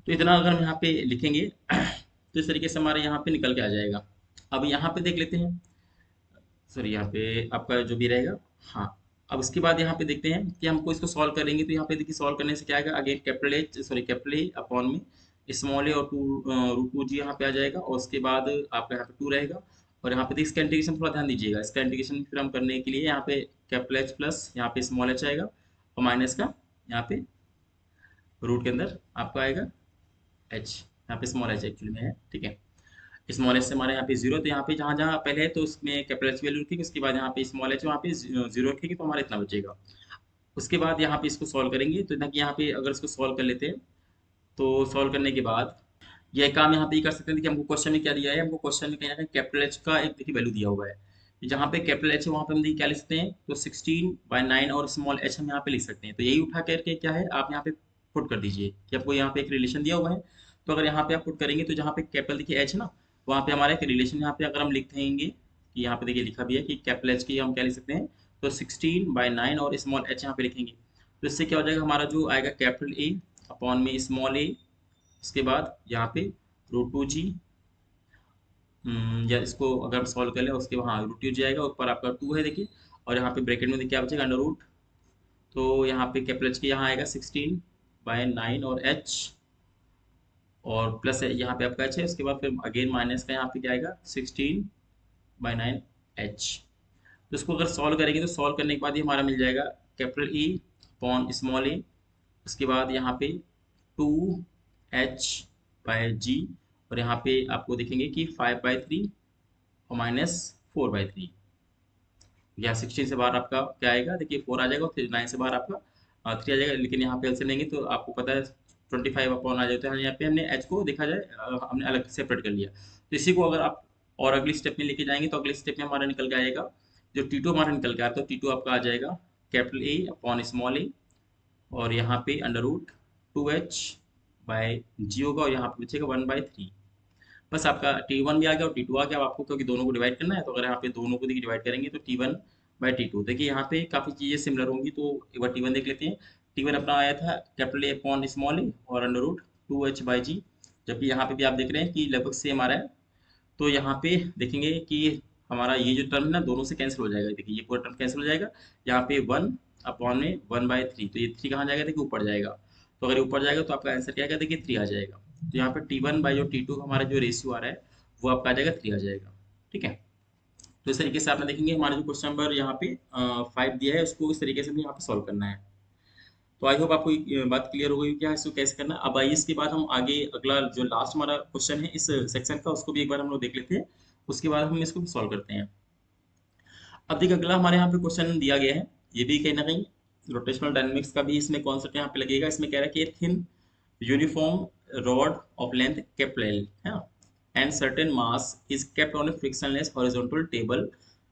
तो इतना अगर हम यहाँ पे लिखेंगे तो इस तरीके से हमारे यहाँ पे निकल के आ जाएगा। अब यहाँ पे देख लेते हैं, सॉरी यहाँ पे आपका जो भी रहेगा। हाँ, अब उसके बाद यहाँ पे देखते हैं कि हमको इसको सॉल्व करेंगे। तो यहाँ पे देखिए सॉल्व करने से क्या आएगा, again capital H, sorry capital A upon में स्मॉल ए और √2g यहाँ पे आ जाएगा। और उसके बाद आपका यहाँ पे 2 रहेगा। और यहाँ पे देखिए इसका इंटीग्रेशन थोड़ा ध्यान दीजिएगा। इसका इंटीग्रेशन फिर हम करने के लिए यहाँ पे कैपिटल एच प्लस यहाँ पे स्मॉल एच आएगा, और माइनस का यहाँ पे रूट के अंदर आपका आएगा एच, यहाँ पे स्मॉल एच एक्चुअली में है। ठीक है, स्मॉल एच से हमारे यहाँ पे 0, तो यहाँ पे जहाँ जहाँ पहले है तो उसमें कैपिटल एच वैल्यू रखेंगे। उसके बाद यहाँ पे स्मॉल एच, वहाँ पे 0 रखेंगे, तो हमारा इतना बचेगा। उसके बाद यहाँ पे इसको सॉल्व करेंगे, तो इतना कि यहाँ पे अगर इसको सॉल्व कर लेते हैं, तो सॉल्व करने के बाद यह काम यहाँ पे ही कर सकते हैं कि हमको क्वेश्चन में क्या दिया है। हमको क्वेश्चन में कहीं ना कहीं कैपिटल एच का एक देखिए वैल्यू दिया हुआ है। जहाँ पे कैपिटल एच है वहाँ पे हम देखिए क्या लिख सकते हैं, तो 16/9 और स्मॉल एच हम यहाँ पे लिख सकते हैं। तो यही उठा करके क्या है, आप यहाँ पे पुट कर दीजिए कि आपको यहाँ पे एक रिलेशन दिया हुआ है। तो अगर यहाँ पे आप पुट करेंगे, तो जहाँ पे कैपिटल देखिए एच है ना, वहाँ पे हमारा एक रिलेशन यहाँ पे अगर हम लिख देंगे कि यहाँ पे देखिए लिखा भी है कि कैपिटल एच की हम क्या लिख सकते हैं, तो 16/9 और स्मॉल एच यहाँ पे लिखेंगे। तो इससे क्या हो जाएगा, हमारा जो आएगा कैपिटल ए अपॉन में स्मॉल ए, उसके बाद यहाँ पे √2g, या इसको अगर हम सॉल्व कर लें, उसके वहाँ √2g आएगा, ऊपर आपका 2 है देखिए, और यहाँ पे ब्रैकेट में देखिए क्या बचेगा, अंडर रूट। तो यहाँ पे कैपिटल एच के यहाँ आएगा बाय 9 और h और प्लस यहाँ पे आपका h है, उसके बाद फिर अगेन माइनस का यहाँ पे क्या आएगा 16 बाय 9 h। तो इसको अगर सॉल्व करेंगे तो सॉल्व करने के बाद ही हमारा मिल जाएगा कैपिटल E अपॉन स्मॉल ए, उसके बाद यहाँ पे 2h बाय g और यहाँ पे आपको देखेंगे कि 5/3 और माइनस 4/3। यहाँ 16 से बाहर आपका क्या आएगा, देखिए 4 आ जाएगा और फिर 9 से बाहर आपका 3 आ जाएगा, लेकिन यहाँ पे एलसीएम लेंगे तो आपको पता है 25 अपॉन आ जाता है। यहाँ पे हमने h को देखा जाए हमने अलग सेपरेट कर लिया। तो इसी को अगर आप और अगली स्टेप में लेके जाएंगे तो अगले स्टेप में हमारा निकल के आएगा जो T2 हमारा निकल के आता है, तो T2 आपका आ जाएगा कैपिटल ए अपॉन स्मॉल ए और यहाँ पे अंडर रूट 2h बाय जी होगा और यहाँ पे बचेगा 1/3। बस आपका T1 भी आ गया और T2 आ गया। अब आपको क्योंकि दोनों को डिवाइड करना है तो अगर यहाँ पे दोनों को देखिए डिवाइड करेंगे तो T1 बाई T2, देखिए यहाँ पे काफ़ी चीज़ें सिमिलर होंगी। तो एक बार T1 देख लेते हैं। T1 अपना आया था कैपिटल ए अपॉन स्मॉल ए और अंडर रूट 2h बाई जी, जबकि यहाँ पे भी आप देख रहे हैं कि लगभग सेम आ रहा है। तो यहाँ पे देखेंगे कि हमारा ये जो टर्म है ना दोनों से कैंसिल हो जाएगा, देखिए ये पूरा टर्म कैंसिल हो जाएगा। यहाँ पे 1 अपॉन में 1/3, तो ये 3 कहाँ जाएगा, देखिए ऊपर जाएगा। तो अगर ये ऊपर जाएगा तो आपका आंसर क्या आएगा, देखिए 3 आ जाएगा। तो यहाँ पे T1 बाई जो T2 हमारा जो रेशियो आ रहा है वो आपका आ जाएगा 3 आ जाएगा। ठीक है, तो इस तरीके से आप देखेंगे हमारा जो क्वेश्चन नंबर यहाँ पे 5 दिया है उसको इस तरीके से भी यहाँ पे सॉल्व करना है। तो आई होप आपको बात क्लियर हो गई क्या इसको कैसे करना है। अब आइए इसके बाद हम आगे अगला जो लास्ट हमारा क्वेश्चन है इस सेक्शन का उसको भी एक बार हम लोग देख लेते हैं, उसके बाद हम इसको सॉल्व करते हैं। अब देखिए अगला हमारे यहाँ पे क्वेश्चन दिया गया है, ये भी कहीं ना कहीं रोटेशनल डायनामिक्स का भी इसमें कॉन्सेप्ट यहाँ पे लगेगा। इसमें कह रहा है कि thin uniform rod of length capital है and certain mass is kept on a frictionless horizontal table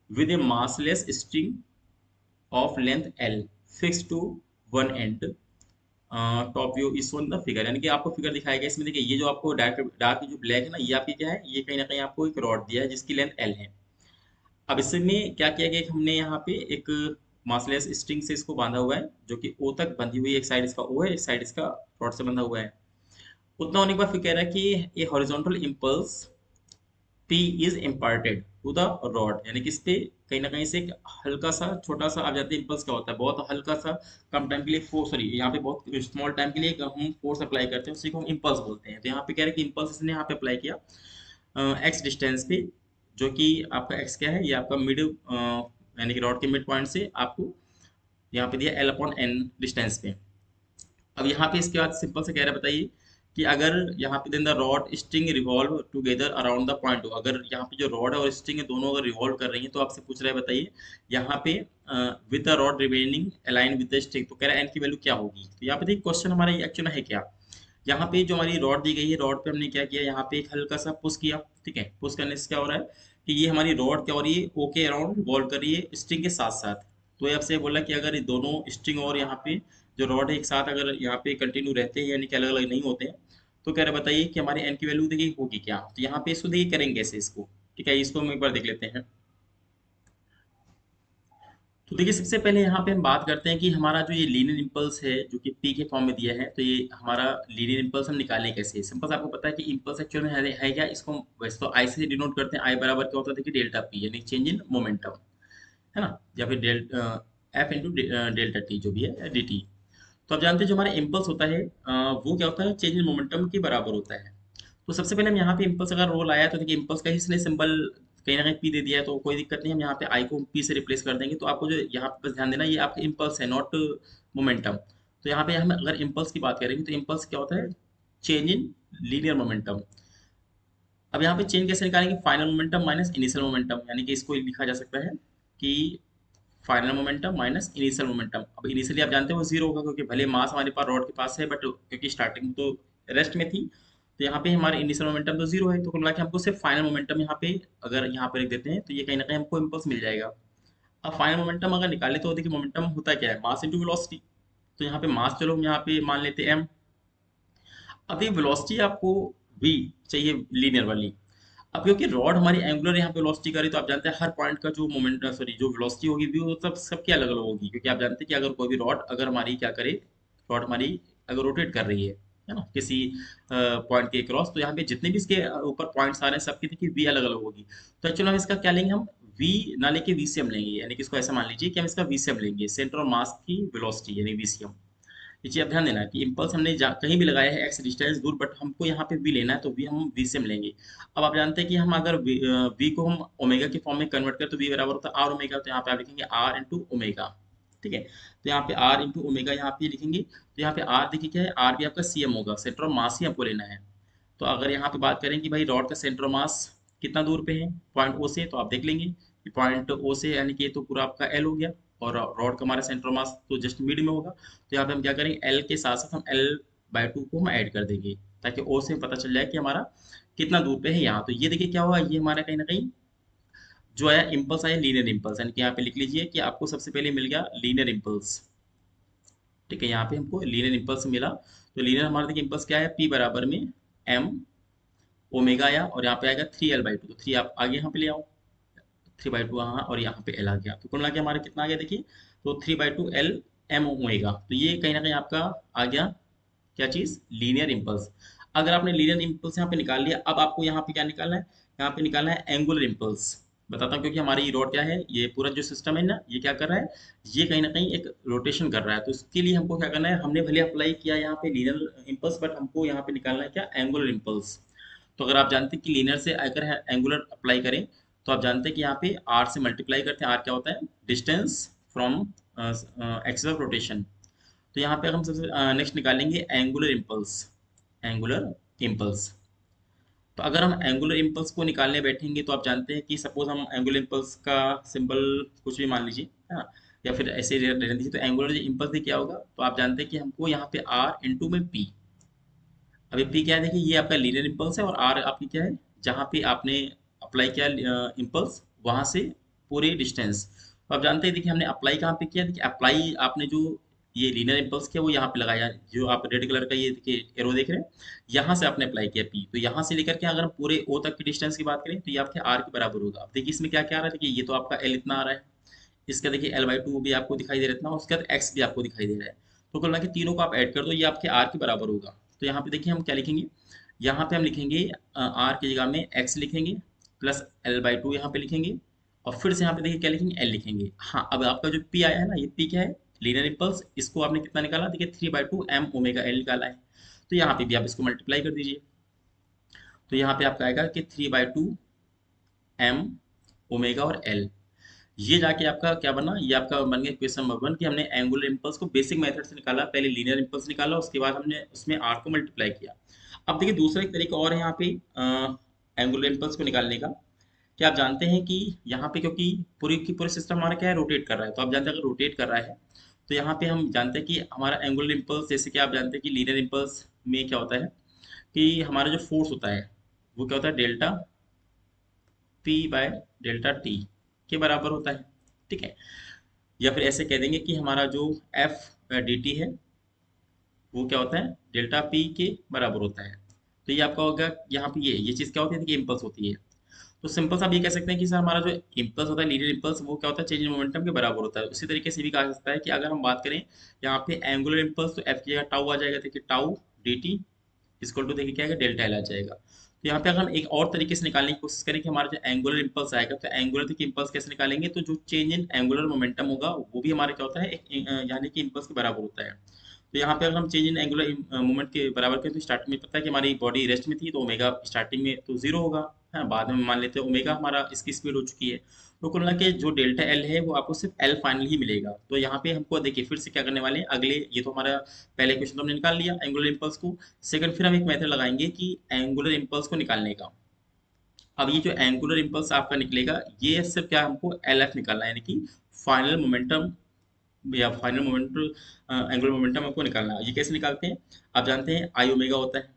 with a massless string of length L fixed to one end. Top view is shown the figure, यानी कि आपको figure दिखाया गया इसमें। देखिए ये जो आपको डार्क डार्क जो ब्लैक है ना ये आपकी क्या है, ये कहीं ना कहीं आपको एक रॉड दिया है जिसकी लेंथ L है। अब इसमें क्या किया गया, हमने यहाँ पे एक मासलेस स्ट्रिंग से इसको बांधा हुआ है जो कि O तक बंधी हुई है, एक साइड इसका O है एक साइड इसका रॉड से बंधा हुआ है। उतना होने के बाद फिर कह रहा है कि ये horizontal impulse P is imparted to the rod, यानी कि इस पे कहीं ना कहीं से एक हल्का सा छोटा सा, आप जानते हैं इम्पल्स क्या होता है, बहुत हल्का सा कम टाइम के लिए फोर्स, सॉरी यहाँ पे बहुत स्मॉल टाइम के लिए हम फोर्स अप्लाई करते हैं उसी को हम इम्पल्स बोलते हैं। तो यहाँ पे कह रहे हैं कि इम्पल्स इसने यहाँ पे अप्लाई किया एक्स डिस्टेंस पे, जो कि आपका एक्स क्या है, ये आपका मिड यानी कि रॉड के मिड पॉइंट से आपको यहाँ पे दिया L अपॉन N डिस्टेंस पे। अब यहाँ पे इसके बाद सिंपल से कह रहा है, बताइए कि अगर यहाँ पे then the rod string revolve together around the point O, अगर यहाँ पे जो रॉड है और स्ट्रिंग है दोनों अगर रिवॉल्व कर रही है तो आपसे पूछ रहा है बताइए यहाँ पे with the rod remaining align with the string, तो कह रहा है एन की वैल्यू क्या होगी। तो यहाँ पे देखिए क्वेश्चन हमारा एक्चुअल है क्या, यहाँ पे जो हमारी रॉड दी गई है रॉड पे हमने क्या किया, यहाँ पे एक हल्का सा पुश किया। ठीक है, पुश करने से क्या हो रहा है कि ये हमारी रॉड क्या हो रही है, ओ के अराउंड रिवॉल्व कर रही है स्ट्रिंग के साथ साथ। तो ये आपसे बोला कि अगर ये दोनों स्ट्रिंग और यहाँ पे जो रॉड है एक साथ अगर यहाँ पे कंटिन्यू रहते हैं यानी कि अलग अलग नहीं होते हैं, तो कह रहे बताइए कि हमारे एन की वैल्यू देखिए होगी क्या। तो यहाँ पे इसको देखिए करेंगे कैसे इसको, ठीक है इसको हम एक बार देख लेते हैं। तो देखिए सबसे पहले यहाँ पे हम बात करते हैं कि हमारा जो ये लीनियर इम्पल्स है जो कि पी के फॉर्म में दिया है, तो ये हमारा लीनियर इम्पल्स हम निकालें कैसे। सिंपल आपको पता है कि इम्पल्स एक्चुअल में है क्या, इसको वैसे तो आई से डिनोट करते हैं। आई बराबर क्या होता है, देखिए डेल्टा पी यानी चेंज इन मोमेंटम है ना, या फिर एफ इंटू डेल्टा टी जो भी है डी टी। तो आप जानते हैं जो हमारा इम्पल्स होता है वो क्या होता है, चेंज इन मोमेंटम के बराबर होता है। तो सबसे पहले हम यहाँ पे इम्पल्स अगर रोल आया तो देखिए इम्पल्स का ही इसने सिंबल कहीं ना कहीं पी दे दिया है, तो कोई दिक्कत नहीं, हम यहाँ पे आई को पी से रिप्लेस कर देंगे। तो आपको जो यहाँ पे बस ध्यान देना ये आपका इम्पल्स है नॉट मोमेंटम। तो यहाँ पे हम अगर इम्पल्स की बात करेंगे तो इम्पल्स क्या होता है, चेंज इन लीनियर मोमेंटम। अब यहाँ पे चेंज कैसे निकालेंगे, final momentum minus initial momentum, यानी कि इसको लिखा जा सकता है कि final momentum minus initial momentum. अब इनिशियली आप जानते हो वो जीरो होगा क्योंकि भले मास हमारे पास रॉड के पास है बट क्योंकि स्टार्टिंग तो रेस्ट में थी, तो यहाँ पे हमारे इनिशियल मोमेंटम तो जीरो है। तो कुल मिला के हमको सिर्फ फाइनल मोमेंटम यहाँ पे अगर यहाँ पे लिख देते हैं तो ये कहीं ना कहीं हमको इम्पल्स मिल जाएगा। अब फाइनल मोमेंटम अगर निकाले तो देखिए मोमेंटम होता क्या है, मास इंटू वेलोसिटी। तो यहाँ पे मास चलो हम यहाँ पे मान लेते हैं m। अब ये वेलोसिटी आपको v चाहिए लीनियर वाली। अब क्योंकि रॉड हमारी एंगुलर यहाँ पे वेलोसिटी करी तो आप जानते हैं हर पॉइंट का जो मोमेंट सॉरी जो वेलोसिटी होगी भी वो सब सबकी अलग अलग होगी, क्योंकि आप जानते हैं कि अगर कोई भी रॉड अगर हमारी क्या करे, रॉड हमारी अगर रोटेट कर रही है ना किसी पॉइंट के क्रॉस, तो यहाँ पे जितने भी इसके ऊपर पॉइंट्स आ रहे हैं सबकी देखिए वी अलग अलग होगी। तो एक्चुअली हम इसका क्या लेंगे, हम वी ना लेके वीसीएम लेंगे, यानी कि इसको ऐसा मान लीजिए कि हम इसका वीसीएम लेंगे, सेंटर ऑफ मास की वेलोसिटी यानी वीसीएम। ये चीज़ आप ध्यान देना कि इम्पल्स हमने कहीं भी लगाया है एक्स डिस्टेंस दूर, बट हमको यहाँ पे वी लेना है, तो वी हम वी से मिलेंगे। अब आप जानते हैं कि हम अगर वी को हम ओमेगा के फॉर्म में कन्वर्ट करें तो वी बराबर होता है आर ओमेगा, तो यहाँ पे आप लिखेंगे आर इंटू ओमेगा। ठीक है, तो यहाँ पे आर इंटू ओमेगा यहाँ पे लिखेंगे, तो यहाँ पे आर देखिए क्या है, आर भी आपका सी एम होगा, सेंटर ऑफ मास ही आपको लेना है। तो अगर यहाँ पे बात करें कि भाई रॉड का सेंटर ऑफ मास कितना दूर पे है पॉइंट ओ से, तो आप देख लेंगे कि पॉइंट ओ से यानी कि ये तो पूरा आपका एल हो गया, और रॉड का हमारा सेंटर ऑफ मास तो जस्ट मिड में होगा। तो यहाँ पे हम क्या करेंगे, एल के साथ साथ हम एल बाय टू को हम ऐड कर देंगे, ताकि ओ से पता चल जाए कि हमारा कितना दूर पे है यहाँ। तो ये देखिए क्या हुआ, ये हमारा कहीं ना कहीं जो आया इम्पल्स आया लीनियर इम्पल्स, यानी कि यहाँ पे लिख लीजिए कि आपको सबसे पहले मिल गया लीनियर इम्पल्स। ठीक है, यहाँ पे हमको लीनियर इम्पल्स मिला। तो लीनियर हमारा देखिए इम्पल्स क्या है, पी बराबर में एम ओमेगा आया, और यहाँ पे आएगा 3l/2, तो 3 आप आगे यहाँ पे ले आओ, 3/2 यहाँ, और यहाँ पे एल आ गया, तो कुल मिला के हमारा कितना आ गया देखिए, तो 3/2 एल एम ओमेगा। तो ये कहीं ना कहीं आपका आ गया क्या चीज़, लीनियर इम्पल्स। अगर आपने लीनियर इम्पल्स यहाँ पे निकाल लिया, अब आपको यहाँ पे क्या निकालना है, यहाँ पे निकालना है एंगुलर इम्पल्स। बताता हूँ, क्योंकि हमारी रोड क्या है, ये पूरा जो सिस्टम है ना, ये क्या कर रहा है, ये कहीं ना कहीं एक रोटेशन कर रहा है। तो उसके लिए हमको क्या करना है, हमने भले अप्लाई किया यहाँ पे लीनियर इम्पल्स, बट हमको यहाँ पे निकालना है क्या, एंगुलर इम्पल्स। तो अगर आप जानते हैं कि लीनियर से अगर एंगुलर अप्लाई करें, तो आप जानते हैं कि यहाँ पे आर से मल्टीप्लाई करते हैं, आर क्या होता है, distance from axis of rotation. तो यहाँ पे हम सबसे नेक्स्ट निकालेंगे एंगुलर इम्पल्स, एंगुलर इम्पल्स। तो अगर हम एंगुलर इम्पल्स को निकालने बैठेंगे, तो आप जानते हैं कि सपोज हम एंगुलर इम्पल्स का सिंबल कुछ भी मान लीजिए, है ना, या फिर ऐसे रहने दीजिए, तो एंगुलर इम्पल्स भी क्या होगा, तो आप जानते हैं कि हमको यहाँ पे आर इंटू में पी। अभी पी क्या है देखिए, ये आपका लीनियर इम्पल्स है, और आर आपकी क्या है, जहाँ पे आपने अप्लाई किया इम्पल्स, वहां से पूरे डिस्टेंस। तो आप जानते हैं देखिए हमने अप्लाई कहाँ पे किया, देखिए अप्लाई आपने जो ये लीनियर इम्पल्स किया वो यहाँ पे लगाया, जो आप रेड कलर का ये देखिए एरो देख रहे हैं, यहाँ से आपने अप्लाई किया पी, तो यहाँ से लेकर के अगर हम पूरे ओ तक की डिस्टेंस की बात करें, तो ये आपके आर के बराबर होगा। अब देखिए इसमें क्या क्या आ रहा है, देखिए ये तो आपका एल इतना आ रहा है, इसका देखिए L/2 भी आपको दिखाई दे रहा है इतना, और उसके बाद एक्स भी आपको दिखाई दे रहा है। तो कुल मिला के तीनों को आप ऐड कर दो, ये आपके आर के बराबर होगा। तो यहाँ पे देखिए हम क्या लिखेंगे, यहाँ पे हम लिखेंगे आर की जगह में एक्स लिखेंगे, प्लस L/2 यहाँ पे लिखेंगे, और फिर से यहाँ पे देखिए क्या लिखेंगे, एल लिखेंगे। हाँ, अब आपका जो पी आया है ना, ये पी क्या है, लीनियर इम्पल्स, इसको आपने कितना निकाला, देखिए 3/2 एम ओमेगा एल निकाला है। तो यहाँ पे भी आप इसको मल्टीप्लाई कर दीजिए, तो यहाँ पे आपका आएगा कि 3/2 एम ओमेगा और एल। ये जाके आपका क्या बना, ये आपका बन गया क्वेश्चन नंबर 1, कि हमने एंगुलर इम्पल्स को बेसिक मेथड से निकाला, पहले लीनियर इम्पल्स निकाला, उसके बाद हमने उसमें आर को मल्टीप्लाई किया। अब देखिए दूसरा एक तरीका और है यहाँ पे एंगुलर इम्पल्स को निकालने का। क्या आप जानते हैं कि यहाँ पे क्योंकि पूरी की पूरी सिस्टम हमारा क्या है, रोटेट कर रहा है, तो आप जानते हैं अगर रोटेट कर रहा है, तो यहाँ पे हम जानते हैं कि हमारा एंगुलर इम्पल्स, जैसे कि आप जानते हैं कि लीनियर इम्पल्स में क्या होता है, कि हमारा जो फोर्स होता है वो क्या होता है, delta P by delta T के बराबर होता है। ठीक है, या फिर ऐसे कह देंगे कि हमारा जो एफ डी टी है वो क्या होता है, डेल्टा पी के बराबर होता है। तो ये आपका होगा, यहाँ पे ये चीज़ क्या होती है, देखिए इम्पल्स होती है। तो सिंपल सा आप ये कह सकते हैं कि सर हमारा जो इम्पल्स होता है, लीनियर इम्पल्स, वो क्या होता है, चेंज इन मोमेंटम के बराबर होता है। उसी तरीके से भी कहा जा सकता है कि अगर हम बात करें यहाँ पे एंगुलर इम्पल्स, तो एफ की जगह टाउ आ जाएगा, देखिए tau D T equal to देखिए क्या आएगा, डेल्टा एल आ जाएगा। तो यहाँ पे अगर हम एक और तरीके से निकालने की कोशिश करें कि हमारा जो एंगुलर इम्पल्स आएगा, तो एंगुलर देखिए इम्पल्स कैसे निकालेंगे, तो जो चेंज इन एंगुलर मोमेंटम होगा वो भी हमारा क्या होता है, यानी कि इम्पल्स के बराबर होता है। तो यहाँ पे अगर हम चेंज इन एंगुलर मोमेंट के बराबर करें, तो स्टार्टिंग में पता है कि हमारी बॉडी रेस्ट में थी, तो ओमेगा स्टार्टिंग में तो जीरो होगा, है, बाद में मान लेते हैं ओमेगा हमारा इसकी स्पीड हो चुकी है। तो कुल मिला के जो डेल्टा एल है वो आपको सिर्फ एल फाइनल ही मिलेगा। तो यहाँ पे हमको देखिए फिर से क्या करने वाले हैं, अगले ये तो हमारा पहले क्वेश्चन तो हमने निकाल लिया एंगुलर इम्पल्स को। सेकंड फिर हम एक मेथड लगाएंगे कि एंगुलर इम्पल्स को निकालने का। अब ये जो एंगुलर इम्पल्स आपका निकलेगा, ये सिर्फ क्या हमको एल एफ निकालना है, यानी कि फाइनल मोमेंटम, या फाइनल मोमेंट एंगुलर मोमेंटम हमको निकालना है। ये कैसे निकालते हैं, आप जानते हैं आई ओमेगा होता है,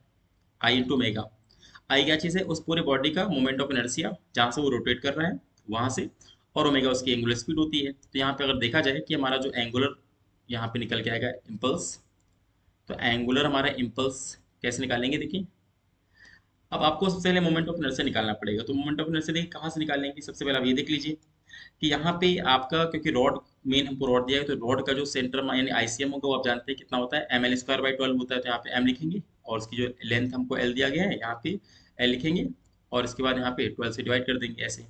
आई इंटू ओमेगा। आई क्या चीज़ है, उस पूरे बॉडी का मोमेंट ऑफ इनर्शिया जहाँ से वो रोटेट कर रहा है वहाँ से, और ओमेगा उसकी एंगुलर स्पीड होती है। तो यहाँ पे अगर देखा जाए कि हमारा जो एंगुलर यहाँ पे निकल के आएगा इम्पल्स, तो एंगुलर हमारा इम्पल्स कैसे निकालेंगे देखिए। अब आपको सबसे पहले मोमेंट ऑफ इनर्शिया निकालना पड़ेगा। तो मोमेंट ऑफ इनर्शिया देखिए कहाँ से निकालेंगे, सबसे पहले आप ये देख लीजिए कि यहाँ पे आपका, क्योंकि रॉड मेन हमको रॉड दिया है, तो रॉड का जो सेंटर यानी आईसीएम होगा वो आप जानते हैं कितना होता है, एम एल स्क्वायर बाई 12 होता है। तो यहाँ पे एम लिखेंगे, और उसकी जो लेंथ हमको एल दिया गया है यहाँ पे एल लिखेंगे, और इसके बाद यहाँ पे 12 से डिवाइड कर देंगे ऐसे।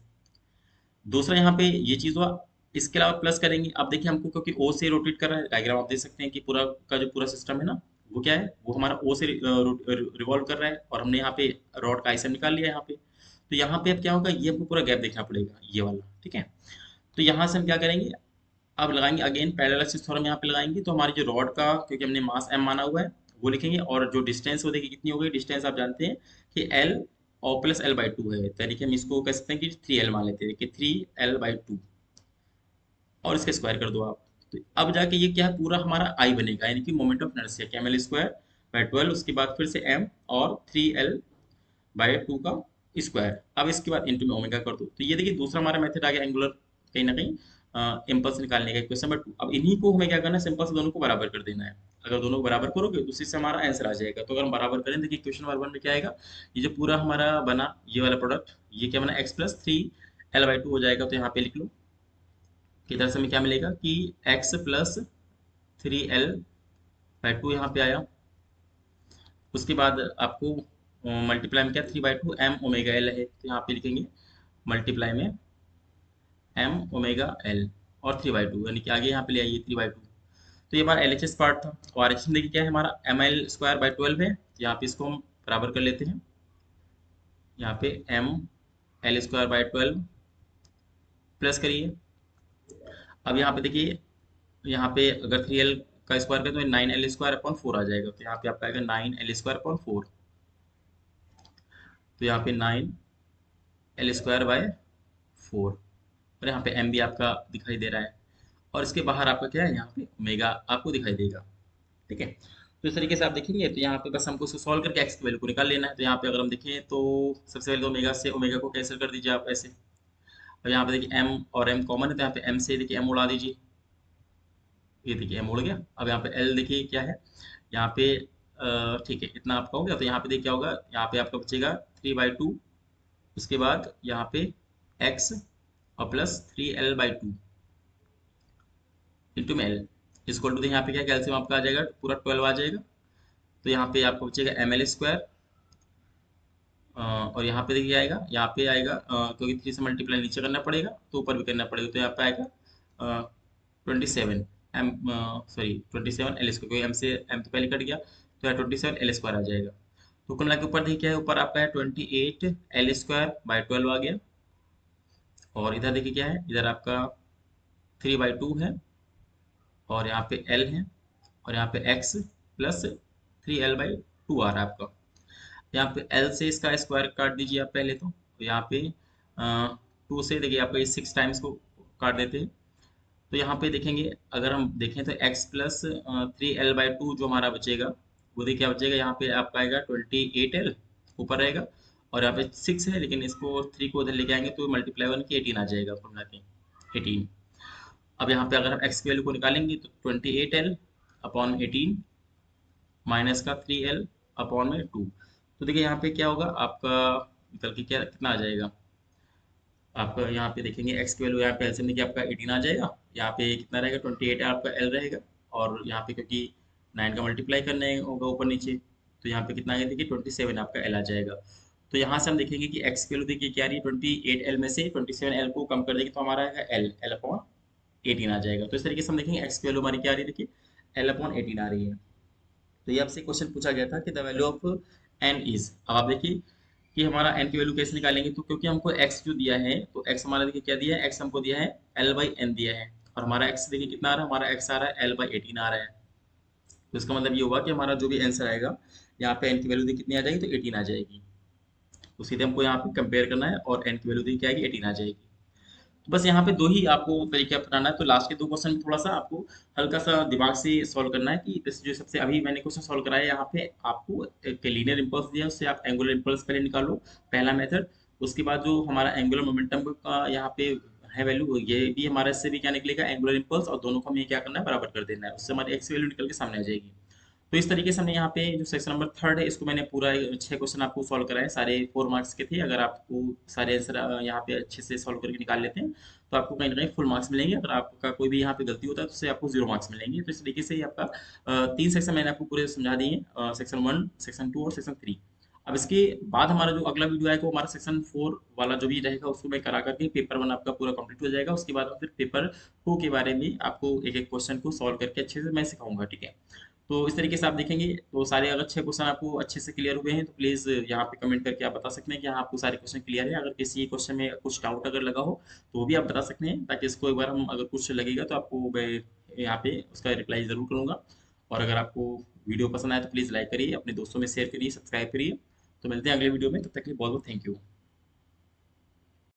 दूसरा यहाँ पे ये चीज़ हुआ, इसके अलावा प्लस करेंगे। अब देखिए हमको क्योंकि ओ से रोटेट कर रहा है, डायग्राम आप देख सकते हैं कि पूरा का जो पूरा सिस्टम है ना, वो क्या है, वो हमारा ओ से रिवॉल्व कर रहा है, और हमने यहाँ पे रॉड का आइसम निकाल लिया यहाँ पे। तो यहाँ पे अब क्या होगा, ये हमको पूरा गैप देखना पड़ेगा, ये वाला, ठीक है। तो यहाँ से हम क्या करेंगे, अब लगाएंगे अगेन पैरेलल एक्सिस थ्योरम यहाँ पे लगाएंगे, तो हमारी जो रॉड का, क्योंकि हमने मास m माना हुआ है, वो लिखेंगे, और जो डिस्टेंस वो देखिए कितनी हो गई, डिस्टेंस आप जानते हैं कि l और प्लस l/2 है, यानी कि हम इसको कह सकते हैं कि 3l मान लेते हैं कि 3l/2, और इसका स्क्वायर कर दो आप। तो अब जाके ये क्या है, पूरा हमारा आई बनेगा, यानी कि मोमेंट ऑफ इनर्शिया कि ml स्क्वायर बाय 12, उसके बाद फिर से m और 3l/2 का स्क्वायर। अब इसके बाद इंटू में ओमेगा कर दो। तो ये देखिए दूसरा हमारा मेथड आ गया एंगुलर, कहीं ना कहीं इम्पल्स निकालने का, इक्वेशन नंबर 2। अब इन्हीं को हमें क्या करना है, सिंपल से दोनों को बराबर कर देना है। अगर दोनों को बराबर करोगे तो उसी से हमारा आंसर आ जाएगा। तो अगर हम बराबर करें, देखिए इक्वेशन नंबर 1 में क्या आएगा, ये जो पूरा हमारा बना ये वाला प्रोडक्ट, ये क्या बना, x प्लस 3l/2 हो जाएगा। तो यहाँ पे लिख लो कि इधर से हमें क्या मिलेगा कि x प्लस 3l/2 यहाँ पे आया। उसके बाद आपको मल्टीप्लाई में क्या, 3/2 m ओमेगा l है, तो यहाँ पे लिखेंगे मल्टीप्लाई में m ओमेगा l और 3/2, यानी कि आगे यहाँ पे ले आइए 3/2। तो ये हमारा LHS पार्ट था, और RHS में देखिए क्या है हमारा ml स्क्वायर बाय 12 है, तो यहाँ पे इसको हम बराबर कर लेते हैं। यहाँ पे m l square by 12 plus करिए। अब यहाँ पे देखिए, यहाँ पे अगर 3l का स्क्वायर करें तो 9l स्क्वायर अपॉन 4 आ जाएगा। तो यहाँ पे आपका आएगा 9l स्क्वायर अपॉन 4, तो यहाँ पे 9l स्क्वायर बाय 4, और यहाँ पे m भी आपका दिखाई दे रहा है, और इसके बाहर आपका क्या है, यहाँ पे ओमेगा आपको दिखाई देगा, ठीक है। तो इस तरीके से आप देखेंगे, तो यहाँ पे बस हमको इसको सॉल्व करके एक्स की वैल्यू को निकाल लेना है। तो यहाँ पे अगर हम देखें तो सबसे पहले तो ओमेगा से ओमेगा को कैंसिल कर दीजिए आप ऐसे, और यहाँ पे देखिए एम और एम कॉमन है, तो यहाँ पे एम से देखिए एम उड़ा दीजिए, ये देखिए एम उड़ गया। अब यहाँ पे एल देखिए क्या है, यहाँ पे ठीक है, इतना आपका हो गया। तो यहाँ पे देखिए क्या होगा, यहाँ पे आपका बचेगा 3/2, उसके बाद यहाँ पे एक्स और प्लस 3l/2 इंटू में एल इक्वल टू, यहाँ पे क्या कैल्सियम आपका आ जाएगा पूरा 12 आ जाएगा। तो यहाँ पे आपको बचेगा ml स्क्वायर, और यहाँ पे देखिए आएगा, यहाँ पे आएगा क्योंकि 3 से मल्टीप्लाई नीचे करना पड़ेगा तो ऊपर भी करना पड़ेगा, तो यहाँ पे आएगा 27 एम, सॉरी 27 एल स्क्वायर, क्योंकि एम से एम तो पहले कट गया, तो यहाँ 27 एल स्क्वायर आ जाएगा। तो कुल मिला के ऊपर देखिए क्या है, ऊपर आपका है 28 एल स्क्वायर बाय 12 आ गया, और इधर देखिए क्या है, इधर आपका 3/2 है, और यहाँ पे एल है, और यहाँ पे एक्स प्लस 3l/2 आ रहा है आपका। यहाँ पे एल से इसका स्क्वायर काट दीजिए आप पहले, तो यहाँ पे 2 से देखिए आपका ये 6 टाइम्स को काट देते हैं। तो यहाँ पे देखेंगे, अगर हम देखें तो x प्लस 3l/2 जो हमारा बचेगा, वो देखिए क्या बचेगा, यहाँ पे आपका आएगा 28l ऊपर रहेगा, और यहाँ पे 6 है, लेकिन इसको 3 को उधर लेके आएंगे तो मल्टीप्लाई 1 की 18 आ जाएगा, कुल मिला के 18। अब यहाँ पे अगर हम x की वैल्यू को निकालेंगे तो 28l अपॉन 18 माइनस का 3l अपॉन में 2। तो देखिए यहाँ पे क्या होगा आपका, निकल के क्या कितना आ जाएगा आपका, यहाँ पे देखेंगे x की वैल्यू, यहाँ पे एलसीएम देखिए आपका 18 आ जाएगा, यहाँ पे कितना रहेगा 28 आपका l रहेगा, और यहाँ पे क्योंकि 9 का मल्टीप्लाई करना होगा ऊपर नीचे, तो यहाँ पे कितना आएगा देखिए 27 आपका l आ जाएगा। तो यहाँ से हम देखेंगे कि x की वैल्यू देखिए क्या आ रही है, 28l में से 27l को कम कर देंगे तो हमारा आएगा l अपॉन 18 आ जाएगा। तो इस तरीके से हम देखेंगे x की वैल्यू हमारी क्या आ रही है, देखिए l अपॉन 18 आ रही है। तो ये आपसे क्वेश्चन पूछा गया था कि the value of n is, अब आप देखिए कि हमारा n की वैल्यू कैसे निकालेंगे। तो क्योंकि हमको x जो दिया है, तो x हमारा देखिए क्या दिया है, x हमको दिया है l/n दिया है, और हमारा x देखिए कितना आ रहा है, हमारा x आ रहा है l/18 आ रहा है। तो इसका मतलब ये होगा कि हमारा जो भी आंसर आएगा, यहाँ पे n की वैल्यू कितनी आ जाएगी, तो 18 आ जाएगी। तो सीधे हमको यहाँ पे कंपेयर करना है, और n की वैल्यू क्या आएगी, 18 आ जाएगी। तो बस यहाँ पे दो ही आपको तरीके अपनाना है। तो लास्ट के दो क्वेश्चन में थोड़ा सा आपको हल्का सा दिमाग से सॉल्व करना है, कि जो सबसे अभी मैंने क्वेश्चन सॉल्व कराया, यहाँ पे आपको एक लीनियर इंपल्स दिया है, उससे आप एंगुलर इंपल्स पहले निकालो, पहला मेथड। उसके बाद जो हमारा एंगुलर मोमेंटम का यहाँ पे है वैल्यू, ये भी हमारा इससे भी क्या निकलेगा, एंगुलर इंपल्स, और दोनों को हमें क्या करना है, बराबर कर देना है, उससे हमारी एक्स वैल्यू निकल के सामने आ जाएगी। तो इस तरीके से हमने यहाँ पे जो सेक्शन नंबर 3 है, इसको मैंने पूरा 6 क्वेश्चन आपको सॉल्व कराए, सारे 4 मार्क्स के थे। अगर आपको सारे आंसर यहाँ पे अच्छे से सॉल्व करके निकाल लेते हैं तो आपको कहीं ना कहीं फुल मार्क्स मिलेंगे। अगर आपका कोई भी यहाँ पे गलती होता है तो उससे आपको 0 मार्क्स मिलेंगे। तो इस तरीके से ही आपका 3 सेक्शन मैंने आपको पूरे समझा दिए हैं, सेक्शन 1, सेक्शन 2 और सेक्शन 3। अब इसके बाद हमारा जो अगला वीडियो आएगा वो हमारा सेक्शन 4 वाला जो भी रहेगा उसको मैं करा करके पेपर 1 आपका पूरा कंप्लीट हो जाएगा। उसके बाद हम फिर पेपर 2 के बारे में आपको एक एक क्वेश्चन को सॉल्व करके अच्छे से मैं सिखाऊंगा, ठीक है। तो इस तरीके से आप देखेंगे तो सारे अगर 6 क्वेश्चन आपको अच्छे से क्लियर हुए हैं तो प्लीज़ यहाँ पे कमेंट करके आप बता सकते हैं कि हाँ आपको सारे क्वेश्चन क्लियर है। अगर किसी क्वेश्चन में कुछ डाउट अगर लगा हो तो वो भी आप बता सकते हैं, ताकि इसको एक बार हम अगर कुछ लगेगा तो आपको मैं यहाँ पे उसका रिप्लाई ज़रूर करूँगा। और अगर आपको वीडियो पसंद आए तो प्लीज़ लाइक करिए, अपने दोस्तों में शेयर करिए, सब्सक्राइब करिए। तो मिलते हैं अगले वीडियो में, तब तक के लिए बहुत बहुत थैंक यू।